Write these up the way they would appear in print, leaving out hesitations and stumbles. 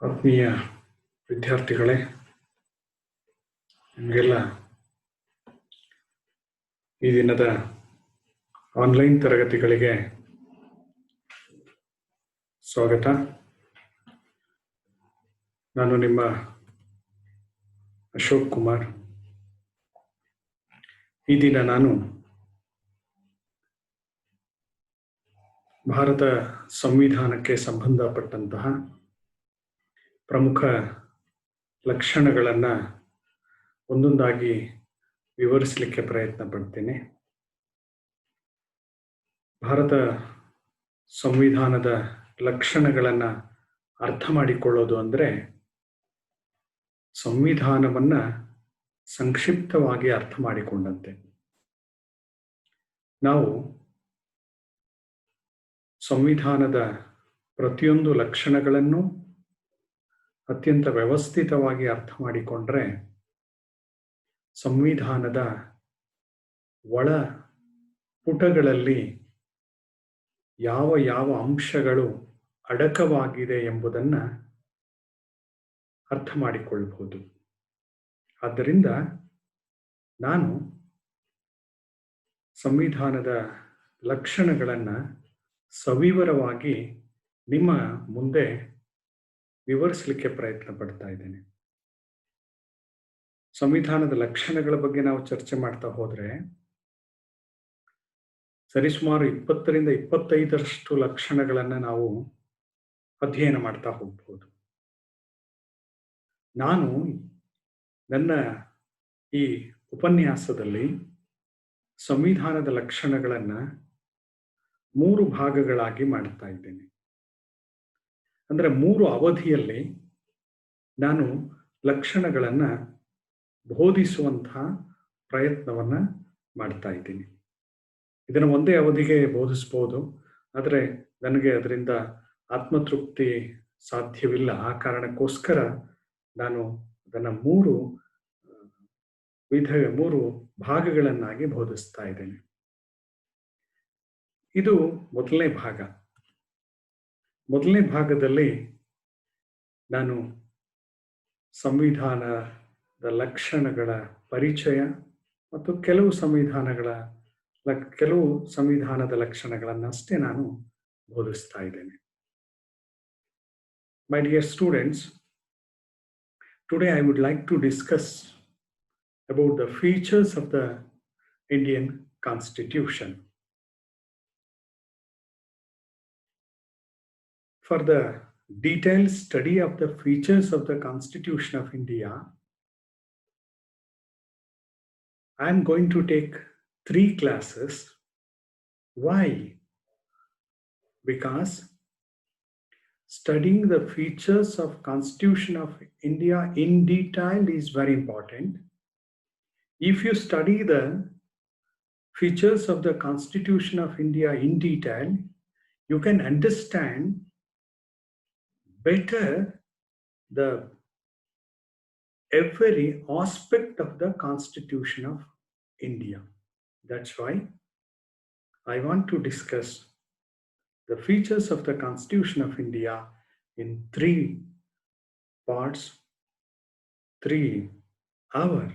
ಆತ್ಮೀಯ ವಿದ್ಯಾರ್ಥಿಗಳೇ, ನಿಮಗೆಲ್ಲ ಈ ದಿನದ ಆನ್ಲೈನ್ ತರಗತಿಗಳಿಗೆ ಸ್ವಾಗತ. ನಾನು ನಿಮ್ಮ ಅಶೋಕ್ ಕುಮಾರ್. ಈ ದಿನ ನಾನು ಭಾರತ ಸಂವಿಧಾನಕ್ಕೆ ಸಂಬಂಧಪಟ್ಟಂತಹ ಪ್ರಮುಖ ಲಕ್ಷಣಗಳನ್ನು ಒಂದೊಂದಾಗಿ ವಿವರಿಸಲಿಕ್ಕೆ ಪ್ರಯತ್ನ ಪಡ್ತೇನೆ. ಭಾರತ ಸಂವಿಧಾನದ ಲಕ್ಷಣಗಳನ್ನು ಅರ್ಥ ಮಾಡಿಕೊಳ್ಳೋದು ಅಂದರೆ ಸಂವಿಧಾನವನ್ನು ಸಂಕ್ಷಿಪ್ತವಾಗಿ ಅರ್ಥ ಮಾಡಿಕೊಂಡಂತೆ. ನಾವು ಸಂವಿಧಾನದ ಪ್ರತಿಯೊಂದು ಲಕ್ಷಣಗಳನ್ನು ಅತ್ಯಂತ ವ್ಯವಸ್ಥಿತವಾಗಿ ಅರ್ಥ ಮಾಡಿಕೊಂಡ್ರೆ ಸಂವಿಧಾನದ ಒಳ ಪುಟಗಳಲ್ಲಿ ಯಾವ ಯಾವ ಅಂಶಗಳು ಅಡಕವಾಗಿದೆ ಎಂಬುದನ್ನು ಅರ್ಥ ಮಾಡಿಕೊಳ್ಳಬಹುದು. ಆದ್ದರಿಂದ ನಾನು ಸಂವಿಧಾನದ ಲಕ್ಷಣಗಳನ್ನು ಸವಿವರವಾಗಿ ನಿಮ್ಮ ಮುಂದೆ ವಿವರಿಸಲಿಕ್ಕೆ ಪ್ರಯತ್ನ ಪಡ್ತಾ ಇದ್ದೇನೆ. ಸಂವಿಧಾನದ ಲಕ್ಷಣಗಳ ಬಗ್ಗೆ ನಾವು ಚರ್ಚೆ ಮಾಡ್ತಾ ಹೋದರೆ ಸರಿಸುಮಾರು 20ರಿಂದ 25ರಷ್ಟು ಲಕ್ಷಣಗಳನ್ನು ನಾವು ಅಧ್ಯಯನ ಮಾಡ್ತಾ ಹೋಗ್ಬೋದು. ನಾನು ನನ್ನ ಈ ಉಪನ್ಯಾಸದಲ್ಲಿ ಸಂವಿಧಾನದ ಲಕ್ಷಣಗಳನ್ನು 3 ಭಾಗಗಳಾಗಿ ಮಾಡ್ತಾ ಇದ್ದೇನೆ. ಅಂದರೆ 3 ಅವಧಿಯಲ್ಲಿ ನಾನು ಲಕ್ಷಣಗಳನ್ನು ಬೋಧಿಸುವಂತಹ ಪ್ರಯತ್ನವನ್ನು ಮಾಡ್ತಾ ಇದ್ದೀನಿ. ಇದನ್ನು ಒಂದೇ ಅವಧಿಗೆ ಬೋಧಿಸ್ಬೋದು, ಆದರೆ ನನಗೆ ಅದರಿಂದ ಆತ್ಮತೃಪ್ತಿ ಸಾಧ್ಯವಿಲ್ಲ. ಆ ಕಾರಣಕ್ಕೋಸ್ಕರ ನಾನು ಅದನ್ನು 3 ಭಾಗಗಳನ್ನಾಗಿ ಬೋಧಿಸ್ತಾ ಇದ್ದೇನೆ. ಇದು ಮೊದಲನೇ ಭಾಗ. ಮೊದಲನೇ ಭಾಗದಲ್ಲಿ ನಾನು ಸಂವಿಧಾನದ ಲಕ್ಷಣಗಳ ಪರಿಚಯ ಮತ್ತು ಕೆಲವು ಸಂವಿಧಾನದ ಲಕ್ಷಣಗಳನ್ನಷ್ಟೇ ನಾನು ಬೋಧಿಸ್ತಾ ಇದ್ದೇನೆ. My dear students, today I would like to discuss about the features of the Indian Constitution. For the detailed study of the features of the Constitution of India, I am going to take 3 classes. Why? Because studying the features of Constitution of India in detail is very important. If you study the features of the Constitution of India in detail, you can understand better every aspect of the Constitution of India. That's why I want to discuss the features of the Constitution of India in 3 parts, 3 hours.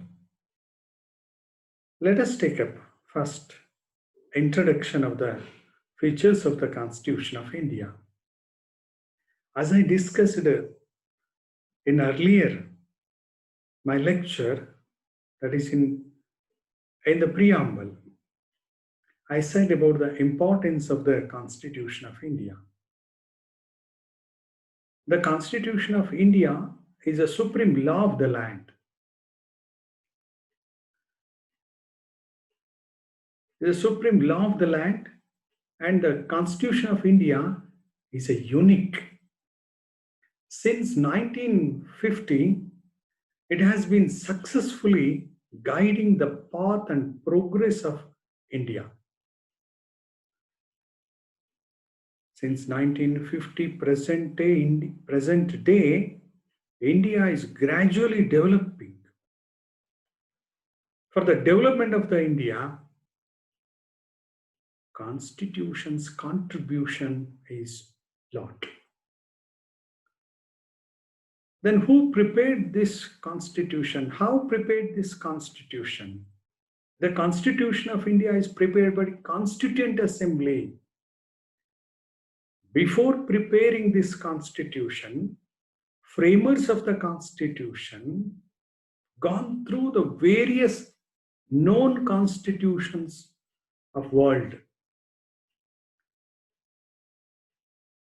Let us take up first introduction of the features of the Constitution of India. As I discussed in earlier my lecture, that is in the preamble, I said about the importance of the Constitution of India. The Constitution of India is a supreme law of the land. It is a supreme law of the land, and the Constitution of India is a unique. Since 1950, it has been successfully guiding the path and progress of India. Since 1950, present day, India is gradually developing. For the development of the India, Constitution's contribution is lot. Then who prepared this constitution? How prepared this constitution? The Constitution of India is prepared by Constituent Assembly. Before preparing this constitution, framers of the constitution gone through the various known constitutions of world.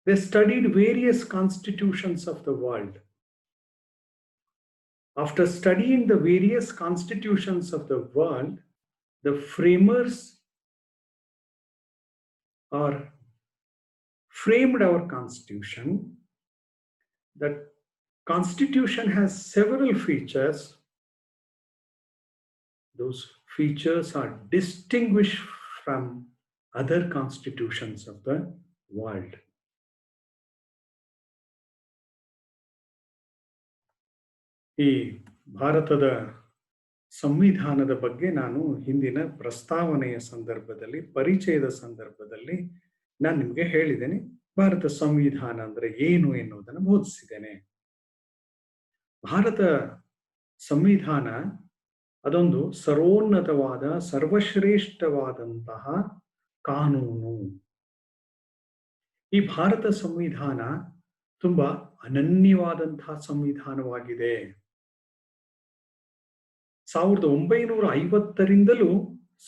They studied various constitutions of the world. After studying the various constitutions of the world, the framers framed our constitution. The constitution has several features. Those features are distinguished from other constitutions of the world. ಈ ಭಾರತದ ಸಂವಿಧಾನದ ಬಗ್ಗೆ ನಾನು ಹಿಂದಿನ ಪ್ರಸ್ತಾವನೆಯ ಸಂದರ್ಭದಲ್ಲಿ, ಪರಿಚಯದ ಸಂದರ್ಭದಲ್ಲಿ ನಾನು ನಿಮಗೆ ಹೇಳಿದ್ದೇನೆ. ಭಾರತ ಸಂವಿಧಾನ ಅಂದ್ರೆ ಏನು ಎನ್ನುವುದನ್ನು ಬೋಧಿಸಿದ್ದೇನೆ. ಭಾರತ ಸಂವಿಧಾನ ಅದೊಂದು ಸರ್ವೋನ್ನತವಾದ, ಸರ್ವಶ್ರೇಷ್ಠವಾದಂತಹ ಕಾನೂನು. ಈ ಭಾರತ ಸಂವಿಧಾನ ತುಂಬಾ ಅನನ್ಯವಾದಂತಹ ಸಂವಿಧಾನವಾಗಿದೆ. 1950ರಿಂದಲೂ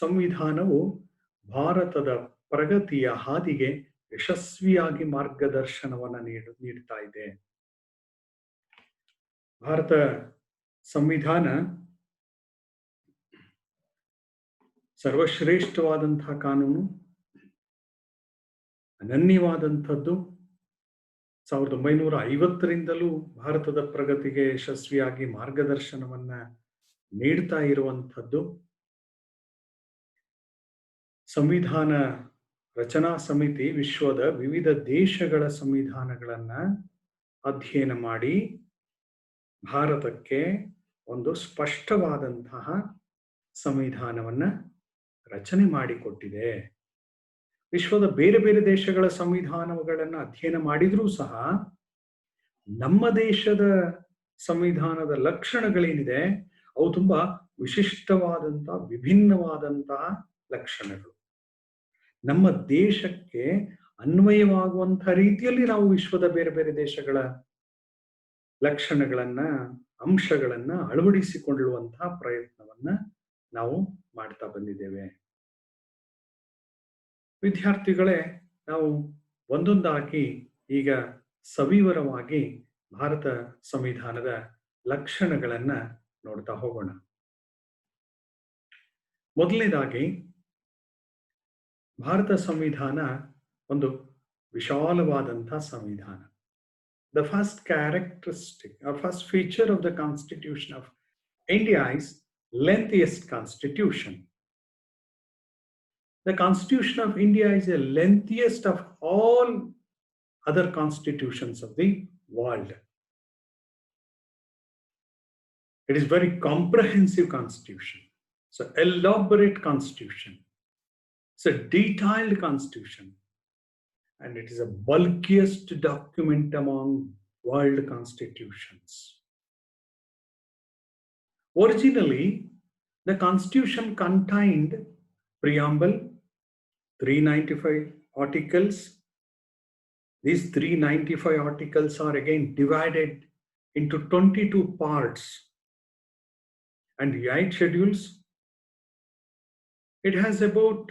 ಸಂವಿಧಾನವು ಭಾರತದ ಪ್ರಗತಿಯ ಹಾದಿಗೆ ಯಶಸ್ವಿಯಾಗಿ ಮಾರ್ಗದರ್ಶನವನ್ನು ನೀಡ್ತಾ ಇದೆ. ಭಾರತ ಸಂವಿಧಾನ ಸರ್ವಶ್ರೇಷ್ಠವಾದಂತಹ ಕಾನೂನು, ಅನನ್ಯವಾದಂಥದ್ದು. 1950ರಿಂದಲೂ ಭಾರತದ ಪ್ರಗತಿಗೆ ಯಶಸ್ವಿಯಾಗಿ ಮಾರ್ಗದರ್ಶನವನ್ನ ನೀಡ್ತಾ ಇರುವಂಥದ್ದು. ಸಂವಿಧಾನ ರಚನಾ ಸಮಿತಿ ವಿಶ್ವದ ವಿವಿಧ ದೇಶಗಳ ಸಂವಿಧಾನಗಳನ್ನ ಅಧ್ಯಯನ ಮಾಡಿ ಭಾರತಕ್ಕೆ ಒಂದು ಸ್ಪಷ್ಟವಾದಂತಹ ಸಂವಿಧಾನವನ್ನ ರಚನೆ ಮಾಡಿಕೊಟ್ಟಿದೆ. ವಿಶ್ವದ ಬೇರೆ ಬೇರೆ ದೇಶಗಳ ಸಂವಿಧಾನಗಳನ್ನು ಅಧ್ಯಯನ ಮಾಡಿದ್ರೂ ಸಹ ನಮ್ಮ ದೇಶದ ಸಂವಿಧಾನದ ಲಕ್ಷಣಗಳೇನಿದೆ ಅವು ತುಂಬಾ ವಿಶಿಷ್ಟವಾದಂತಹ, ವಿಭಿನ್ನವಾದಂತಹ ಲಕ್ಷಣಗಳು. ನಮ್ಮ ದೇಶಕ್ಕೆ ಅನ್ವಯವಾಗುವಂತಹ ರೀತಿಯಲ್ಲಿ ನಾವು ವಿಶ್ವದ ಬೇರೆ ಬೇರೆ ದೇಶಗಳ ಲಕ್ಷಣಗಳನ್ನ, ಅಂಶಗಳನ್ನ ಅಳವಡಿಸಿಕೊಳ್ಳುವಂತಹ ಪ್ರಯತ್ನವನ್ನ ನಾವು ಮಾಡ್ತಾ ಬಂದಿದ್ದೇವೆ. ವಿದ್ಯಾರ್ಥಿಗಳೇ, ನಾವು ಒಂದೊಂದಾಗಿ ಈಗ ಸವಿವರವಾಗಿ ಭಾರತ ಸಂವಿಧಾನದ ಲಕ್ಷಣಗಳನ್ನ ನೋಡ್ತಾ ಹೋಗೋಣ. ಮೊದಲನೇದಾಗಿ, ಭಾರತ ಸಂವಿಧಾನ ಒಂದು ವಿಶಾಲವಾದಂತಹ ಸಂವಿಧಾನ. The first characteristic or first feature of the Constitution of India is lengthiest constitution. The Constitution of India is the lengthiest of all other constitutions of the world. It is very comprehensive constitution. It's an elaborate constitution. It's a detailed constitution. And it is a bulkiest document among world constitutions. Originally, the constitution contained preamble, 395 articles. These 395 articles are again divided into 22 parts and 8 schedules. It has about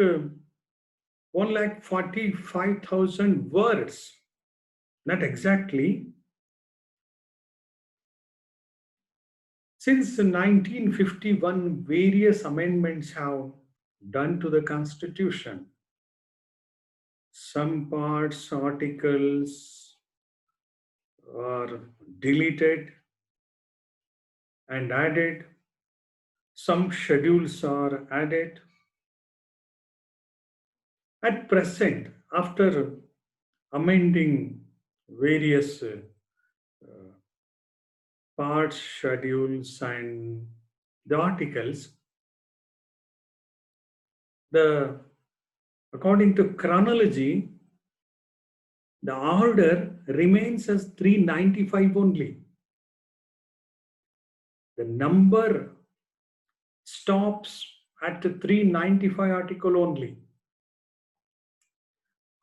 145,000 words, not exactly. Since 1951, various amendments have done to the Constitution. Some parts, articles are deleted and added. Some schedules are added. At present, after amending various parts, schedules, and the articles, according to chronology, the order remains as 395 only. The number stops at the 395 article only.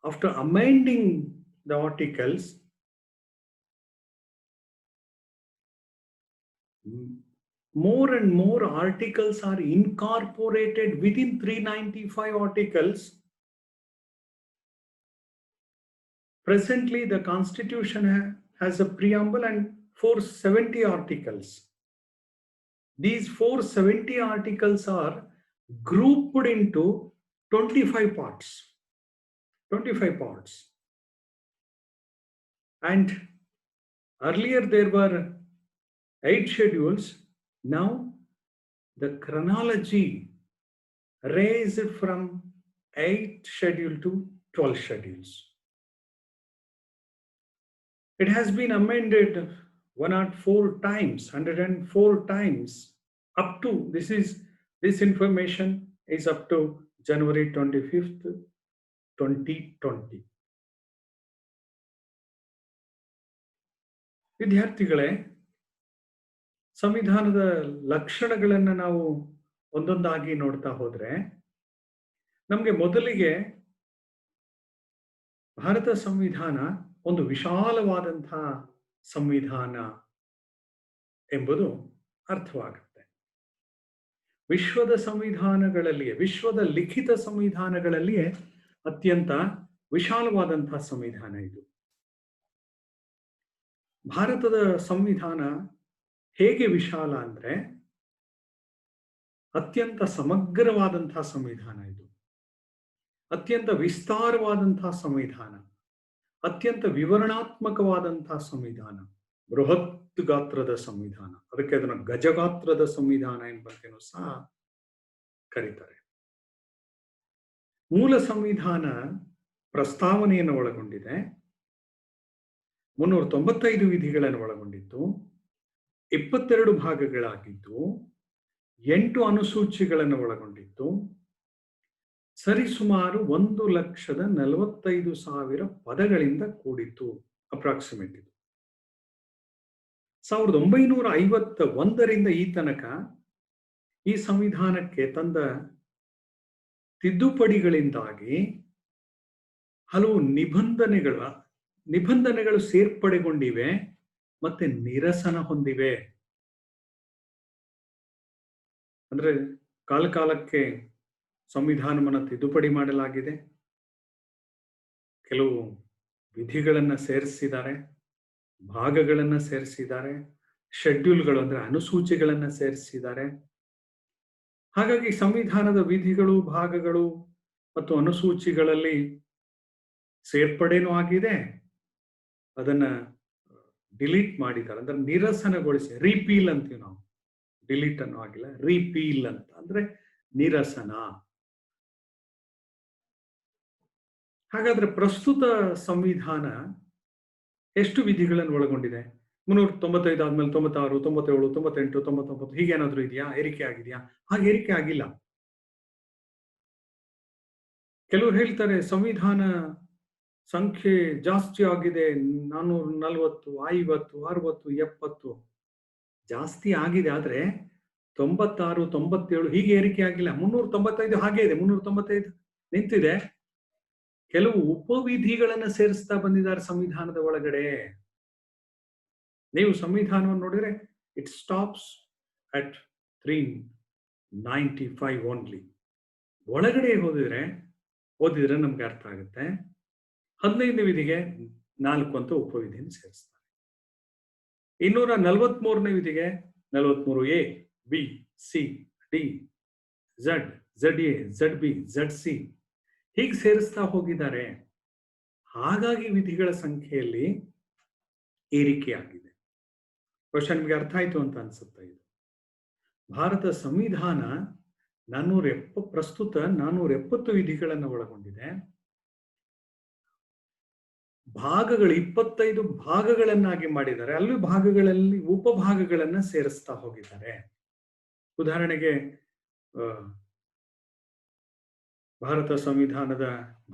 After amending the articles, more and more articles are incorporated within 395 articles. Presently, the Constitution has a preamble and 470 articles. These 470 articles are grouped into 25 parts. 25 parts. And earlier there were 8 schedules. Now the chronology raised from 8 schedule to 12 schedules. It has been amended 104 times, 104 times up to this information is up to January 25th, 2020. ವಿದ್ಯಾರ್ಥಿಗಳೇ, ಸಂವಿಧಾನದ ಲಕ್ಷಣಗಳನ್ನು ನಾವು ಒಂದೊಂದಾಗಿ ನೋಡ್ತಾ ಹೋದ್ರೆ ನಮಗೆ ಮೊದಲಿಗೆ ಭಾರತ ಸಂವಿಧಾನ ಒಂದು ವಿಶಾಲವಾದಂತಹ ಸಂವಿಧಾನ ಎಂಬುದು ಅರ್ಥವಾಗುತ್ತೆ. ವಿಶ್ವದ ಸಂವಿಧಾನಗಳಲ್ಲಿಯೇ, ವಿಶ್ವದ ಲಿಖಿತ ಸಂವಿಧಾನಗಳಲ್ಲಿಯೇ ಅತ್ಯಂತ ವಿಶಾಲವಾದಂತಹ ಸಂವಿಧಾನ ಇದು. ಭಾರತದ ಸಂವಿಧಾನ ಹೇಗೆ ವಿಶಾಲ ಅಂದ್ರೆ ಅತ್ಯಂತ ಸಮಗ್ರವಾದಂತಹ ಸಂವಿಧಾನ ಇದು. ಅತ್ಯಂತ ವಿಸ್ತಾರವಾದಂತಹ ಸಂವಿಧಾನ, ಅತ್ಯಂತ ವಿವರಣಾತ್ಮಕವಾದಂತಹ ಸಂವಿಧಾನ, ಬೃಹತ್ ಗಾತ್ರದ ಸಂವಿಧಾನ. ಅದಕ್ಕೆ ಅದನ್ನು ಗಜಗಾತ್ರದ ಸಂವಿಧಾನ ಎಂಬಂತೆಯೂ ಸಹ ಕರೀತಾರೆ. ಮೂಲ ಸಂವಿಧಾನ ಪ್ರಸ್ತಾವನೆಯನ್ನು ಒಳಗೊಂಡಿದೆ, 395 ವಿಧಿಗಳನ್ನು ಒಳಗೊಂಡಿದ್ದು, 22 ಭಾಗಗಳಾಗಿದ್ದು, 8 ಅನುಸೂಚಿಗಳನ್ನು ಒಳಗೊಂಡಿದ್ದು, ಸರಿಸುಮಾರು 1,45,000 ಪದಗಳಿಂದ ಕೂಡಿತ್ತು. ಅಪ್ರಾಕ್ಸಿಮೇಟ್ ಇದು 1951ರಿಂದ ಈ ತನಕ ಈ ಸಂವಿಧಾನಕ್ಕೆ ತಂದ ತಿದ್ದುಪಡಿಗಳಿಂದಾಗಿ ಹಲವು ನಿಬಂಧನೆಗಳು ಸೇರ್ಪಡೆಗೊಂಡಿವೆ ಮತ್ತೆ ನಿರಸನ ಹೊಂದಿವೆ. ಅಂದ್ರೆ ಕಾಲಕಾಲಕ್ಕೆ ಸಂವಿಧಾನವನ್ನು ತಿದ್ದುಪಡಿ ಮಾಡಲಾಗಿದೆ, ಕೆಲವು ವಿಧಿಗಳನ್ನು ಸೇರಿಸಿದ್ದಾರೆ, ಭಾಗಗಳನ್ನು ಸೇರಿಸಿದ್ದಾರೆ, ಶೆಡ್ಯೂಲ್ಗಳು ಅಂದ್ರೆ ಅನುಸೂಚಿಗಳನ್ನು ಸೇರಿಸಿದ್ದಾರೆ. ಹಾಗಾಗಿ ಸಂವಿಧಾನದ ವಿಧಿಗಳು, ಭಾಗಗಳು ಮತ್ತು ಅನುಸೂಚಿಗಳಲ್ಲಿ ಸೇರ್ಪಡೆನೂ ಆಗಿದೆ, ಅದನ್ನ ಡಿಲೀಟ್ ಮಾಡಿದ್ದಾರೆ, ಅಂದ್ರೆ ನಿರಸನಗೊಳಿಸಿ, ರಿಪೀಲ್ ಅಂತೀವಿ ನಾವು. ಡಿಲೀಟ್ ಅನ್ನೋ ಆಗಿಲ್ಲ, ರಿಪೀಲ್ ಅಂತ ಅಂದ್ರೆ ನಿರಸನ. ಹಾಗಾದ್ರೆ ಪ್ರಸ್ತುತ ಸಂವಿಧಾನ ಎಷ್ಟು ವಿಧಿಗಳನ್ನು ಒಳಗೊಂಡಿದೆ? 395 ಆದ್ಮೇಲೆ 96, 97, 98, 99 ಹೀಗೇನಾದ್ರೂ ಇದೆಯಾ? ಏರಿಕೆ ಆಗಿದೆಯಾ? ಹಾಗೆ ಏರಿಕೆ ಆಗಿಲ್ಲ. ಕೆಲವರು ಹೇಳ್ತಾರೆ ಸಂವಿಧಾನ ಸಂಖ್ಯೆ ಜಾಸ್ತಿ ಆಗಿದೆ, 440, 50, 60, 70 ಜಾಸ್ತಿ ಆಗಿದೆ. ಆದ್ರೆ 96, 97 ಹೀಗೆ ಏರಿಕೆ ಆಗಿಲ್ಲ. 395 ಹಾಗೆ ಇದೆ, 395 ನಿಂತಿದೆ. ಕೆಲವು ಉಪವಿಧಿಗಳನ್ನ ಸೇರಿಸ್ತಾ ಬಂದಿದ್ದಾರೆ ಸಂವಿಧಾನದ ಒಳಗಡೆ. ನೀವು ಸಂವಿಧಾನವನ್ನು ನೋಡಿದ್ರೆ ಇಟ್ ಸ್ಟಾಪ್ಸ್ ಅಟ್ 395 ಓನ್ಲಿ. ಒಳಗಡೆ ಓದಿದ್ರೆ ನಮ್ಗೆ ಅರ್ಥ ಆಗುತ್ತೆ. 15 ವಿಧಿಗೆ 4 ಅಂತ ಉಪವಿಧಿಯನ್ನು ಸೇರಿಸ್ತಾರೆ. 243ನೇ ವಿಧಿಗೆ 43A, B, C, D, Z, ZA, ZB, ZC ಹೀಗೆ ಸೇರಿಸ್ತಾ ಹೋಗಿದ್ದಾರೆ. ಹಾಗಾಗಿ ವಿಧಿಗಳ ಸಂಖ್ಯೆಯಲ್ಲಿ ಏರಿಕೆಯಾಗಿದೆ. ಬಹುಶಃ ನಿಮಗೆ ಅರ್ಥ ಆಯ್ತು ಅಂತ ಅನ್ಸುತ್ತೆ. ಇದು ಭಾರತ ಸಂವಿಧಾನ ಪ್ರಸ್ತುತ 470 ವಿಧಿಗಳನ್ನು ಒಳಗೊಂಡಿದೆ. ಭಾಗಗಳು 25 ಭಾಗಗಳನ್ನಾಗಿ ಮಾಡಿದ್ದಾರೆ. ಅಲ್ಲಿ ಭಾಗಗಳಲ್ಲಿ ಉಪಭಾಗಗಳನ್ನ ಸೇರಿಸ್ತಾ ಹೋಗಿದ್ದಾರೆ. ಉದಾಹರಣೆಗೆ ಭಾರತ ಸಂವಿಧಾನದ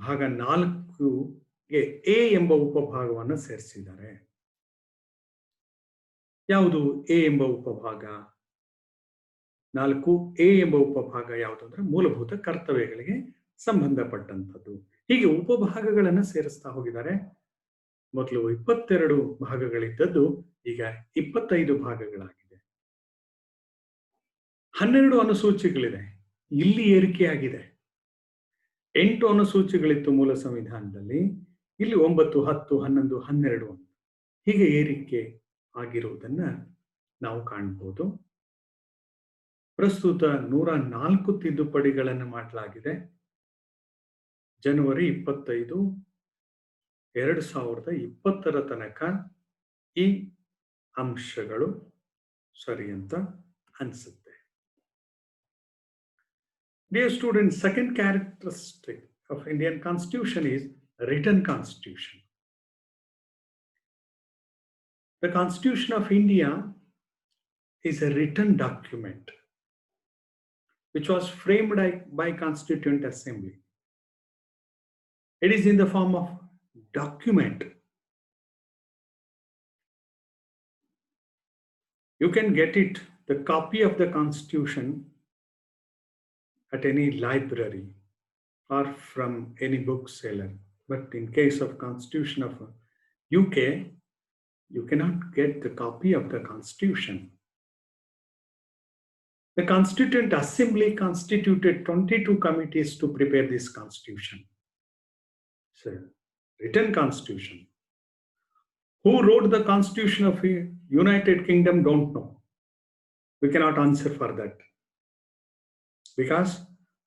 ಭಾಗ 4ಗೆ ಎ ಎಂಬ ಉಪಭಾಗವನ್ನು ಸೇರಿಸಿದ್ದಾರೆ. ಯಾವುದು ಎ ಎಂಬ ಉಪಭಾಗ? 4A ಎಂಬ ಉಪಭಾಗ ಯಾವುದು ಅಂದ್ರೆ ಮೂಲಭೂತ ಕರ್ತವ್ಯಗಳಿಗೆ ಸಂಬಂಧಪಟ್ಟಂಥದ್ದು. ಹೀಗೆ ಉಪಭಾಗಗಳನ್ನು ಸೇರಿಸ್ತಾ ಹೋಗಿದ್ದಾರೆ. ಮೊದಲು 22 ಭಾಗಗಳಿದ್ದದ್ದು ಈಗ 25 ಭಾಗಗಳಾಗಿದೆ. 12 ಅನುಸೂಚಿಗಳಿದೆ, ಇಲ್ಲಿ ಏರಿಕೆಯಾಗಿದೆ. 8 ಅನುಸೂಚಿಗಳಿತ್ತು ಮೂಲ ಸಂವಿಧಾನದಲ್ಲಿ, ಇಲ್ಲಿ 9, 10, 11, 12 ಹೀಗೆ ಏರಿಕೆ ಆಗಿರುವುದನ್ನ ನಾವು ಕಾಣಬಹುದು. ಪ್ರಸ್ತುತ 104 ತಿದ್ದುಪಡಿಗಳನ್ನು ಮಾಡಲಾಗಿದೆ. ಜನವರಿ 25, 2020 ತನಕ ಈ ಅಂಶಗಳು ಸರಿ ಅಂತ ಅನಿಸುತ್ತೆ. Dear students, second characteristic of Indian Constitution is written Constitution. The Constitution of India is a written document which was framed by Constituent Assembly. It is in the form of document. You can get it, the copy of the Constitution, at any library or from any bookseller. But in case of Constitution of UK, you cannot get the copy of the Constitution. The Constituent Assembly constituted 22 committees to prepare this Constitution. So, written Constitution. Who wrote the Constitution of United Kingdom? Don't know. We cannot answer for that. Because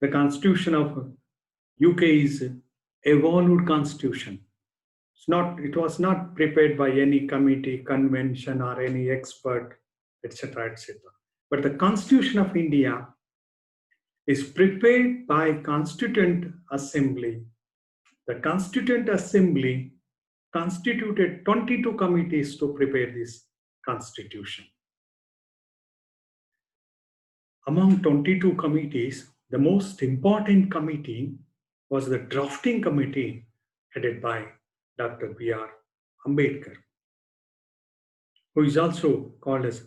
the Constitution of UK is evolved Constitution. It was not prepared by any committee, convention, or any expert, etc., etc. But the Constitution of India is prepared by Constituent Assembly. The Constituent Assembly constituted 22 committees to prepare this Constitution. Among 22 committees, the most important committee was the drafting committee headed by Dr. B.R. Ambedkar, who is also called as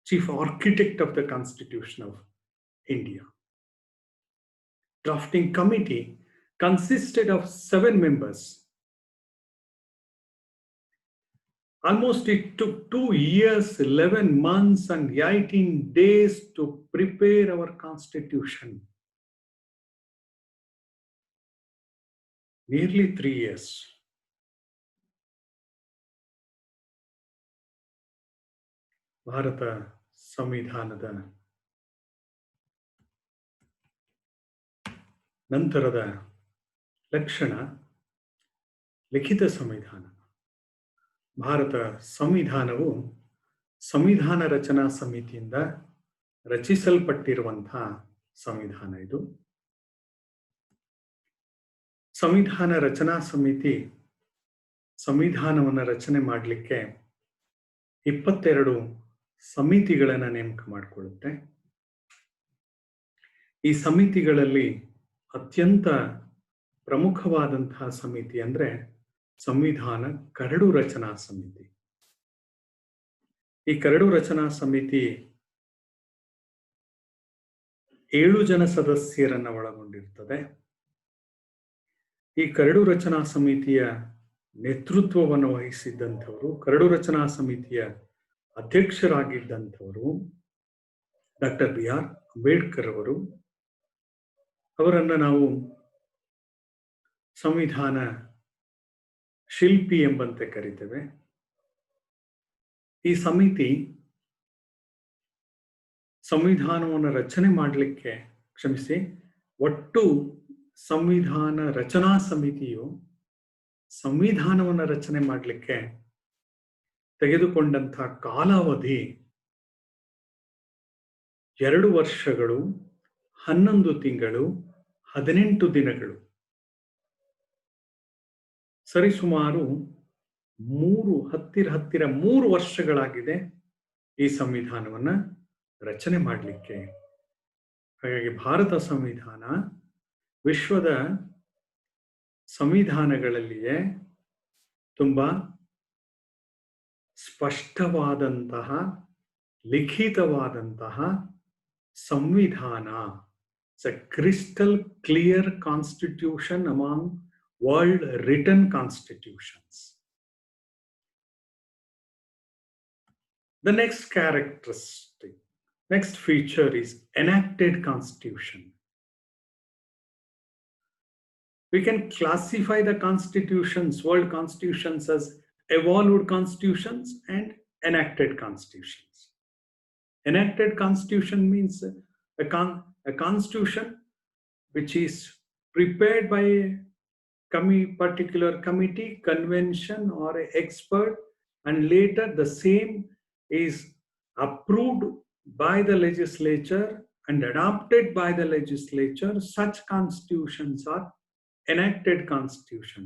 chief architect of the Constitution of India. Drafting committee consisted of 7 members. Almost it took 2 years, 11 months, and 18 days to prepare our Constitution. Nearly 3 years. Bharat ಸಂವಿಧಾನದ ನಂತರದ ಲಕ್ಷಣ ಲಿಖಿತ ಸಂವಿಧಾನ. ಭಾರತ ಸಂವಿಧಾನವು ಸಂವಿಧಾನ ರಚನಾ ಸಮಿತಿಯಿಂದ ರಚಿಸಲ್ಪಟ್ಟಿರುವಂತಹ ಸಂವಿಧಾನ ಇದು. ಸಂವಿಧಾನ ರಚನಾ ಸಮಿತಿ ಸಂವಿಧಾನವನ್ನು ರಚನೆ ಮಾಡಲಿಕ್ಕೆ 22 ಸಮಿತಿಗಳನ್ನು ನೇಮಕ ಮಾಡಿಕೊಳ್ಳುತ್ತೆ. ಈ ಸಮಿತಿಗಳಲ್ಲಿ ಅತ್ಯಂತ ಪ್ರಮುಖವಾದಂತಹ ಸಮಿತಿ ಅಂದ್ರೆ ಸಂವಿಧಾನ ಕರಡು ರಚನಾ ಸಮಿತಿ. ಈ ಕರಡು ರಚನಾ ಸಮಿತಿ 7 ಜನ ಸದಸ್ಯರನ್ನ ಒಳಗೊಂಡಿರ್ತದೆ. ಈ ಕರಡು ರಚನಾ ಸಮಿತಿಯ ನೇತೃತ್ವವನ್ನು ವಹಿಸಿದ್ದಂಥವರು, ಕರಡು ರಚನಾ ಸಮಿತಿಯ ಅಧ್ಯಕ್ಷರಾಗಿದ್ದಂಥವರು ಡಾಕ್ಟರ್ B.R. ಅಂಬೇಡ್ಕರ್ ಅವರು. ಅವರನ್ನು ನಾವು ಸಂವಿಧಾನ ಶಿಲ್ಪಿ ಎಂಬಂತೆ ಕರೀತೇವೆ. ಈ ಸಮಿತಿ ಸಂವಿಧಾನವನ್ನು ರಚನೆ ಮಾಡಲಿಕ್ಕೆ, ಒಟ್ಟು ಸಂವಿಧಾನ ರಚನಾ ಸಮಿತಿಯು ಸಂವಿಧಾನವನ್ನು ರಚನೆ ಮಾಡಲಿಕ್ಕೆ ತೆಗೆದುಕೊಂಡಂತಹ ಕಾಲಾವಧಿ 2 ವರ್ಷಗಳು, 11 ತಿಂಗಳು, 18 ದಿನಗಳು. ಸರಿಸುಮಾರು ಹತ್ತಿರ 3 ವರ್ಷಗಳಾಗಿದೆ ಈ ಸಂವಿಧಾನವನ್ನ ರಚನೆ ಮಾಡಲಿಕ್ಕೆ. ಹಾಗಾಗಿ ಭಾರತ ಸಂವಿಧಾನ ವಿಶ್ವದ ಸಂವಿಧಾನಗಳಲ್ಲಿಯೇ ತುಂಬಾ ಸ್ಪಷ್ಟವಾದಂತಹ, ಲಿಖಿತವಾದಂತಹ Samvidhana. It's a crystal clear constitution among world written constitutions. The next characteristic, next feature is enacted constitution. We can classify the constitutions, world constitutions, as evolved constitutions and enacted constitutions. Enacted constitution means a constitution which is prepared by a particular committee, convention, or an expert, and later the same is approved by the legislature and adopted by the legislature. Such constitutions are enacted constitution.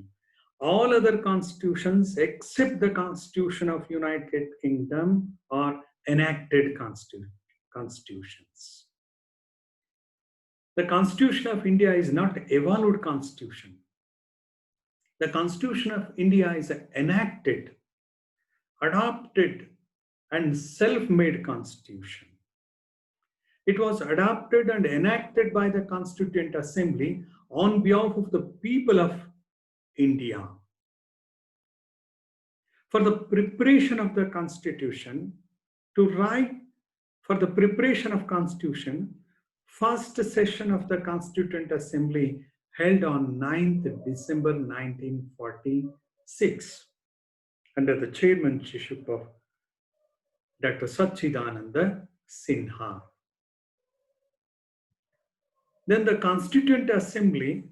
All other constitutions except the Constitution of United Kingdom are enacted constitutions. The Constitution of India is not evolved constitution. The Constitution of India is an enacted, adopted, and self-made constitution. It was adopted and enacted by the Constituent Assembly on behalf of the people of India. For the preparation of the Constitution, for the preparation of Constitution, first session of the Constituent Assembly held on 9th December 1946 under the chairmanship of Dr. Sachidananda Sinha. Then the Constituent Assembly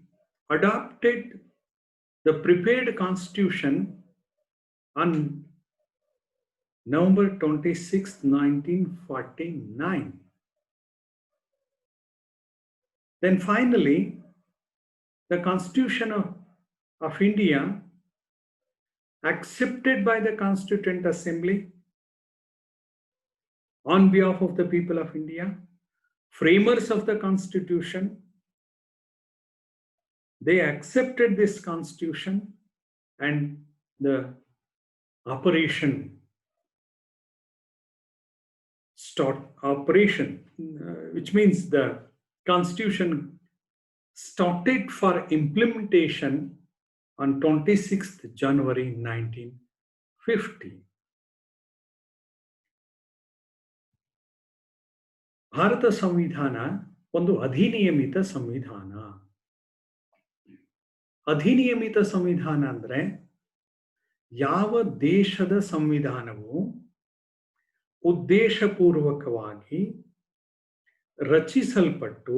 adopted the prepared constitution on November 26, 1949. Then finally, the Constitution of India, accepted by the Constituent Assembly on behalf of the people of India, framers of the Constitution, they accepted this Constitution, and the operation, which means the Constitution started for implementation on 26th January 1950. Bharat ಸಂವಿಧಾನ ಒಂದು ಅಧಿನಿಯಮಿತ ಸಂವಿಧಾನ. ಅಧಿನಿಯಮಿತ ಸಂವಿಧಾನ ಅಂದ್ರೆ ಯಾವ ದೇಶದ ಸಂವಿಧಾನವು ಉದ್ದೇಶಪೂರ್ವಕವಾಗಿ ರಚಿಸಲ್ಪಟ್ಟು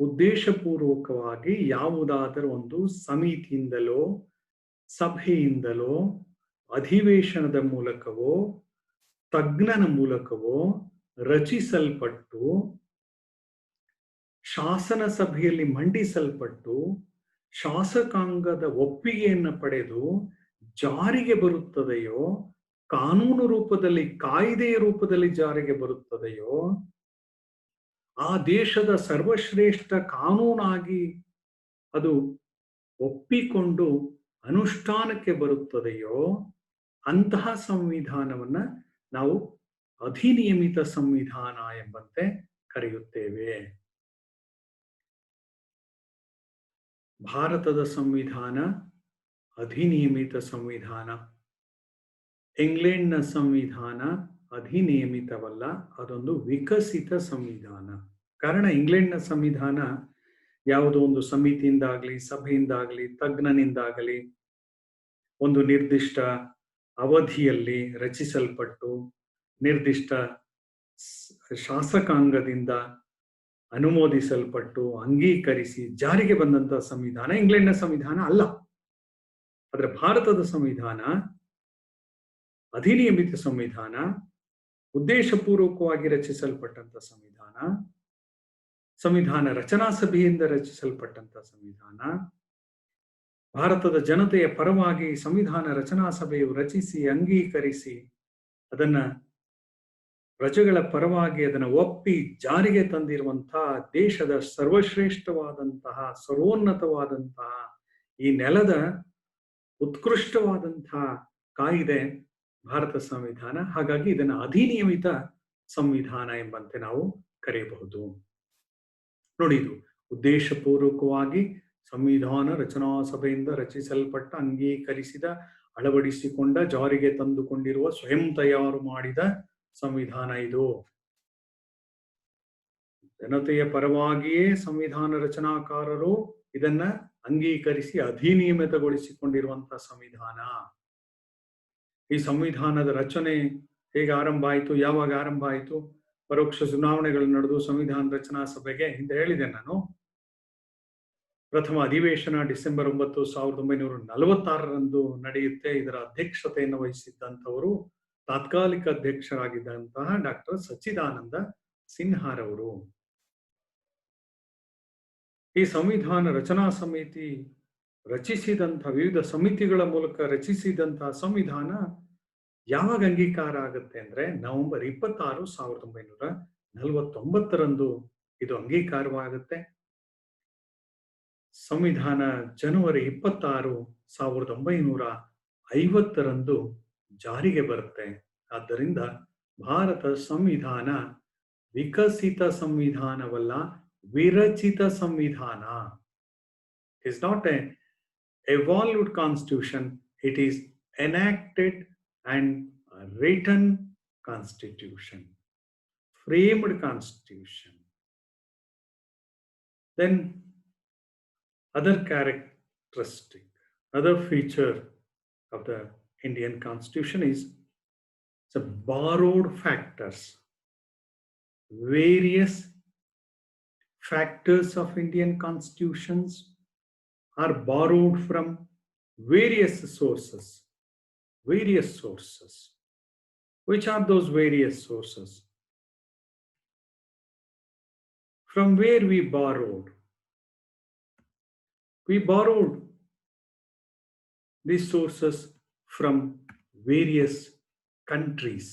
ಉದ್ದೇಶಪೂರ್ವಕವಾಗಿ ಯಾವುದಾದರೂ ಒಂದು ಸಮಿತಿಯಿಂದಲೋ ಸಭೆಯಿಂದಲೋ ಅಧಿವೇಶನದ ಮೂಲಕವೋ ತಜ್ಞನ ಮೂಲಕವೋ ರಚಿಸಲ್ಪಟ್ಟು ಶಾಸನ ಸಭೆಯಲ್ಲಿ ಮಂಡಿಸಲ್ಪಟ್ಟು ಶಾಸಕಾಂಗದ ಒಪ್ಪಿಗೆಯನ್ನು ಪಡೆದು ಜಾರಿಗೆ ಬರುತ್ತದೆಯೋ, ಕಾನೂನು ರೂಪದಲ್ಲಿ ಕಾಯ್ದೆಯ ರೂಪದಲ್ಲಿ ಜಾರಿಗೆ ಬರುತ್ತದೆಯೋ, ಆ ದೇಶದ ಸರ್ವಶ್ರೇಷ್ಠ ಕಾನೂನಾಗಿ ಅದು ಒಪ್ಪಿಕೊಂಡು ಅನುಷ್ಠಾನಕ್ಕೆ ಬರುತ್ತದೆಯೋ ಅಂತಹ ಸಂವಿಧಾನವನ್ನ ನಾವು ಅಧಿನಿಯಮಿತ ಸಂವಿಧಾನ ಎಂಬಂತೆ ಕರೆಯುತ್ತೇವೆ. ಭಾರತದ ಸಂವಿಧಾನ ಅಧಿನಿಯಮಿತ ಸಂವಿಧಾನ. ಇಂಗ್ಲೆಂಡ್ನ ಸಂವಿಧಾನ ಅಧಿನಿಯಮಿತವಲ್ಲ, ಅದೊಂದು ವಿಕಸಿತ ಸಂವಿಧಾನ. ಕಾರಣ ಇಂಗ್ಲೆಂಡ್ನ ಸಂವಿಧಾನ ಯಾವುದೋ ಒಂದು ಸಮಿತಿಯಿಂದಾಗಲಿ, ಸಭೆಯಿಂದಾಗಲಿ, ತಜ್ಞನಿಂದಾಗಲಿ ಒಂದು ನಿರ್ದಿಷ್ಟ ಅವಧಿಯಲ್ಲಿ ರಚಿಸಲ್ಪಟ್ಟು ನಿರ್ದಿಷ್ಟ ಶಾಸಕಾಂಗದಿಂದ ಅನುಮೋದಿಸಲ್ಪಟ್ಟು ಅಂಗೀಕರಿಸಿ ಜಾರಿಗೆ ಬಂದಂತಹ ಸಂವಿಧಾನ ಇಂಗ್ಲೆಂಡ್ನ ಸಂವಿಧಾನ ಅಲ್ಲ. ಆದರೆ ಭಾರತದ ಸಂವಿಧಾನ ಅಧಿನಿಯಮಿತ ಸಂವಿಧಾನ, ಉದ್ದೇಶಪೂರ್ವಕವಾಗಿ ರಚಿಸಲ್ಪಟ್ಟಂತ ಸಂವಿಧಾನ, ಸಂವಿಧಾನ ರಚನಾ ಸಭೆಯಿಂದ ರಚಿಸಲ್ಪಟ್ಟಂತ ಸಂವಿಧಾನ, ಭಾರತದ ಜನತೆಯ ಪರವಾಗಿ ಸಂವಿಧಾನ ರಚನಾ ಸಭೆಯು ರಚಿಸಿ ಅಂಗೀಕರಿಸಿ ಅದನ್ನ ಪ್ರಜೆಗಳ ಪರವಾಗಿ ಅದನ್ನು ಒಪ್ಪಿ ಜಾರಿಗೆ ತಂದಿರುವಂತಹ ದೇಶದ ಸರ್ವಶ್ರೇಷ್ಠವಾದಂತಹ ಸರ್ವೋನ್ನತವಾದಂತಹ ಈ ನೆಲದ ಉತ್ಕೃಷ್ಟವಾದಂತಹ ಕಾಯಿದೆ ಭಾರತ ಸಂವಿಧಾನ. ಹಾಗಾಗಿ ಇದನ್ನು ಅಧಿನಿಯಮಿತ ಸಂವಿಧಾನ ಎಂಬಂತೆ ನಾವು ಕರೆಯಬಹುದು. ನೋಡಿ, ಇದು ಉದ್ದೇಶಪೂರ್ವಕವಾಗಿ ಸಂವಿಧಾನ ರಚನಾ ಸಭೆಯಿಂದ ರಚಿಸಲ್ಪಟ್ಟ, ಅಂಗೀಕರಿಸಿದ, ಅಳವಡಿಸಿಕೊಂಡ, ಜಾರಿಗೆ ತಂದುಕೊಂಡಿರುವ, ಸ್ವಯಂ ತಯಾರು ಮಾಡಿದ ಸಂವಿಧಾನ ಇದು. ಜನತೆಯ ಪರವಾಗಿಯೇ ಸಂವಿಧಾನ ರಚನಾಕಾರರು ಇದನ್ನ ಅಂಗೀಕರಿಸಿ ಅಧಿನಿಯಮಿತಗೊಳಿಸಿಕೊಂಡಿರುವಂತಹ ಸಂವಿಧಾನ. ಈ ಸಂವಿಧಾನದ ರಚನೆ ಹೇಗೆ ಆರಂಭ ಆಯಿತು, ಯಾವಾಗ ಆರಂಭ ಆಯಿತು? ಪರೋಕ್ಷ ಚುನಾವಣೆಗಳು ನಡೆದು ಸಂವಿಧಾನ ರಚನಾ ಸಭೆಗೆ ಹಿಂದೆ ಹೇಳಿದೆ ನಾನು. ಪ್ರಥಮ ಅಧಿವೇಶನ ಡಿಸೆಂಬರ್ 9, 1946ರಂದು ನಡೆಯುತ್ತೆ. ಇದರ ಅಧ್ಯಕ್ಷತೆಯನ್ನು ವಹಿಸಿದ್ದಂಥವರು ತಾತ್ಕಾಲಿಕ ಅಧ್ಯಕ್ಷರಾಗಿದ್ದಂತಹ ಡಾಕ್ಟರ್ ಸಚ್ಚಿದಾನಂದ ಸಿನ್ಹಾರವರು. ಈ ಸಂವಿಧಾನ ರಚನಾ ಸಮಿತಿ ರಚಿಸಿದಂತಹ, ವಿವಿಧ ಸಮಿತಿಗಳ ಮೂಲಕ ರಚಿಸಿದಂತಹ ಸಂವಿಧಾನ ಯಾವಾಗ ಅಂಗೀಕಾರ ಆಗುತ್ತೆ ಅಂದ್ರೆ ನವೆಂಬರ್ 26, 1949ರಂದು ಇದು ಅಂಗೀಕಾರವಾಗುತ್ತೆ. ಸಂವಿಧಾನ ಜನವರಿ 26, 1950ರಂದು ಜಾರಿಗೆ ಬರುತ್ತೆ. ಆದ್ದರಿಂದ ಭಾರತ ಸಂವಿಧಾನ ವಿಕಸಿತ ಸಂವಿಧಾನವಲ್ಲ, ವಿರಚಿತ ಸಂವಿಧಾನ. It is not an evolved constitution, it is enacted and written constitution, framed constitution. Then other characteristic, other feature of the Indian constitution is the borrowed factors. Various factors of Indian constitutions are borrowed from various sources. Various sources. Which are those various sources? From where we borrowed? We borrowed these sources from various countries.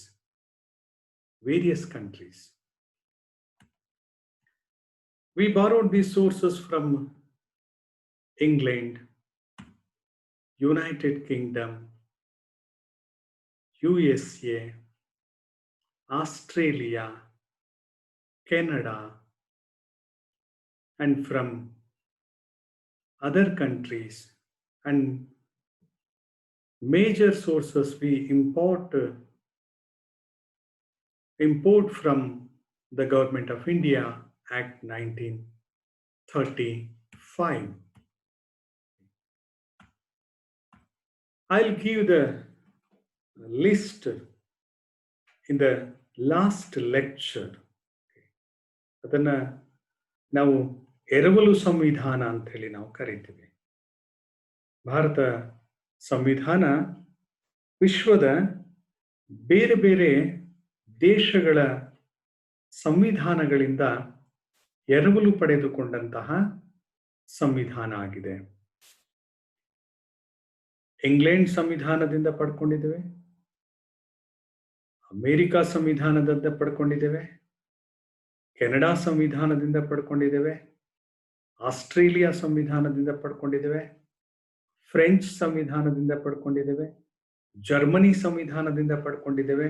Various countries. We borrowed these sources from England, United Kingdom, USA, Australia, Canada, and from other countries. And major sources we import from the Government of India Act 1935. I'll give the list in the last lecture. ಅದನ್ನ ನಾವು ಎರವಲು ಸಂವಿಧಾನ ಅಂತ ಹೇಳಿ ನಾವು ಕರೀತೀವಿ. ಭಾರತ ಸಂವಿಧಾನ ವಿಶ್ವದ ಬೇರೆ ಬೇರೆ ದೇಶಗಳ ಸಂವಿಧಾನಗಳಿಂದ ಎರವಲು ಪಡೆದುಕೊಂಡಂತಹ ಸಂವಿಧಾನ ಆಗಿದೆ. ಇಂಗ್ಲೆಂಡ್ ಸಂವಿಧಾನದಿಂದ ಪಡ್ಕೊಂಡಿದ್ದೇವೆ, ಅಮೆರಿಕ ಸಂವಿಧಾನದಿಂದ ಪಡ್ಕೊಂಡಿದ್ದೇವೆ, ಕೆನಡಾ ಸಂವಿಧಾನದಿಂದ ಪಡ್ಕೊಂಡಿದ್ದೇವೆ, ಆಸ್ಟ್ರೇಲಿಯಾ ಸಂವಿಧಾನದಿಂದ ಪಡ್ಕೊಂಡಿದ್ದೇವೆ, ಫ್ರೆಂಚ್ ಸಂವಿಧಾನದಿಂದ ಪಡ್ಕೊಂಡಿದ್ದೇವೆ, ಜರ್ಮನಿ ಸಂವಿಧಾನದಿಂದ ಪಡ್ಕೊಂಡಿದ್ದೇವೆ.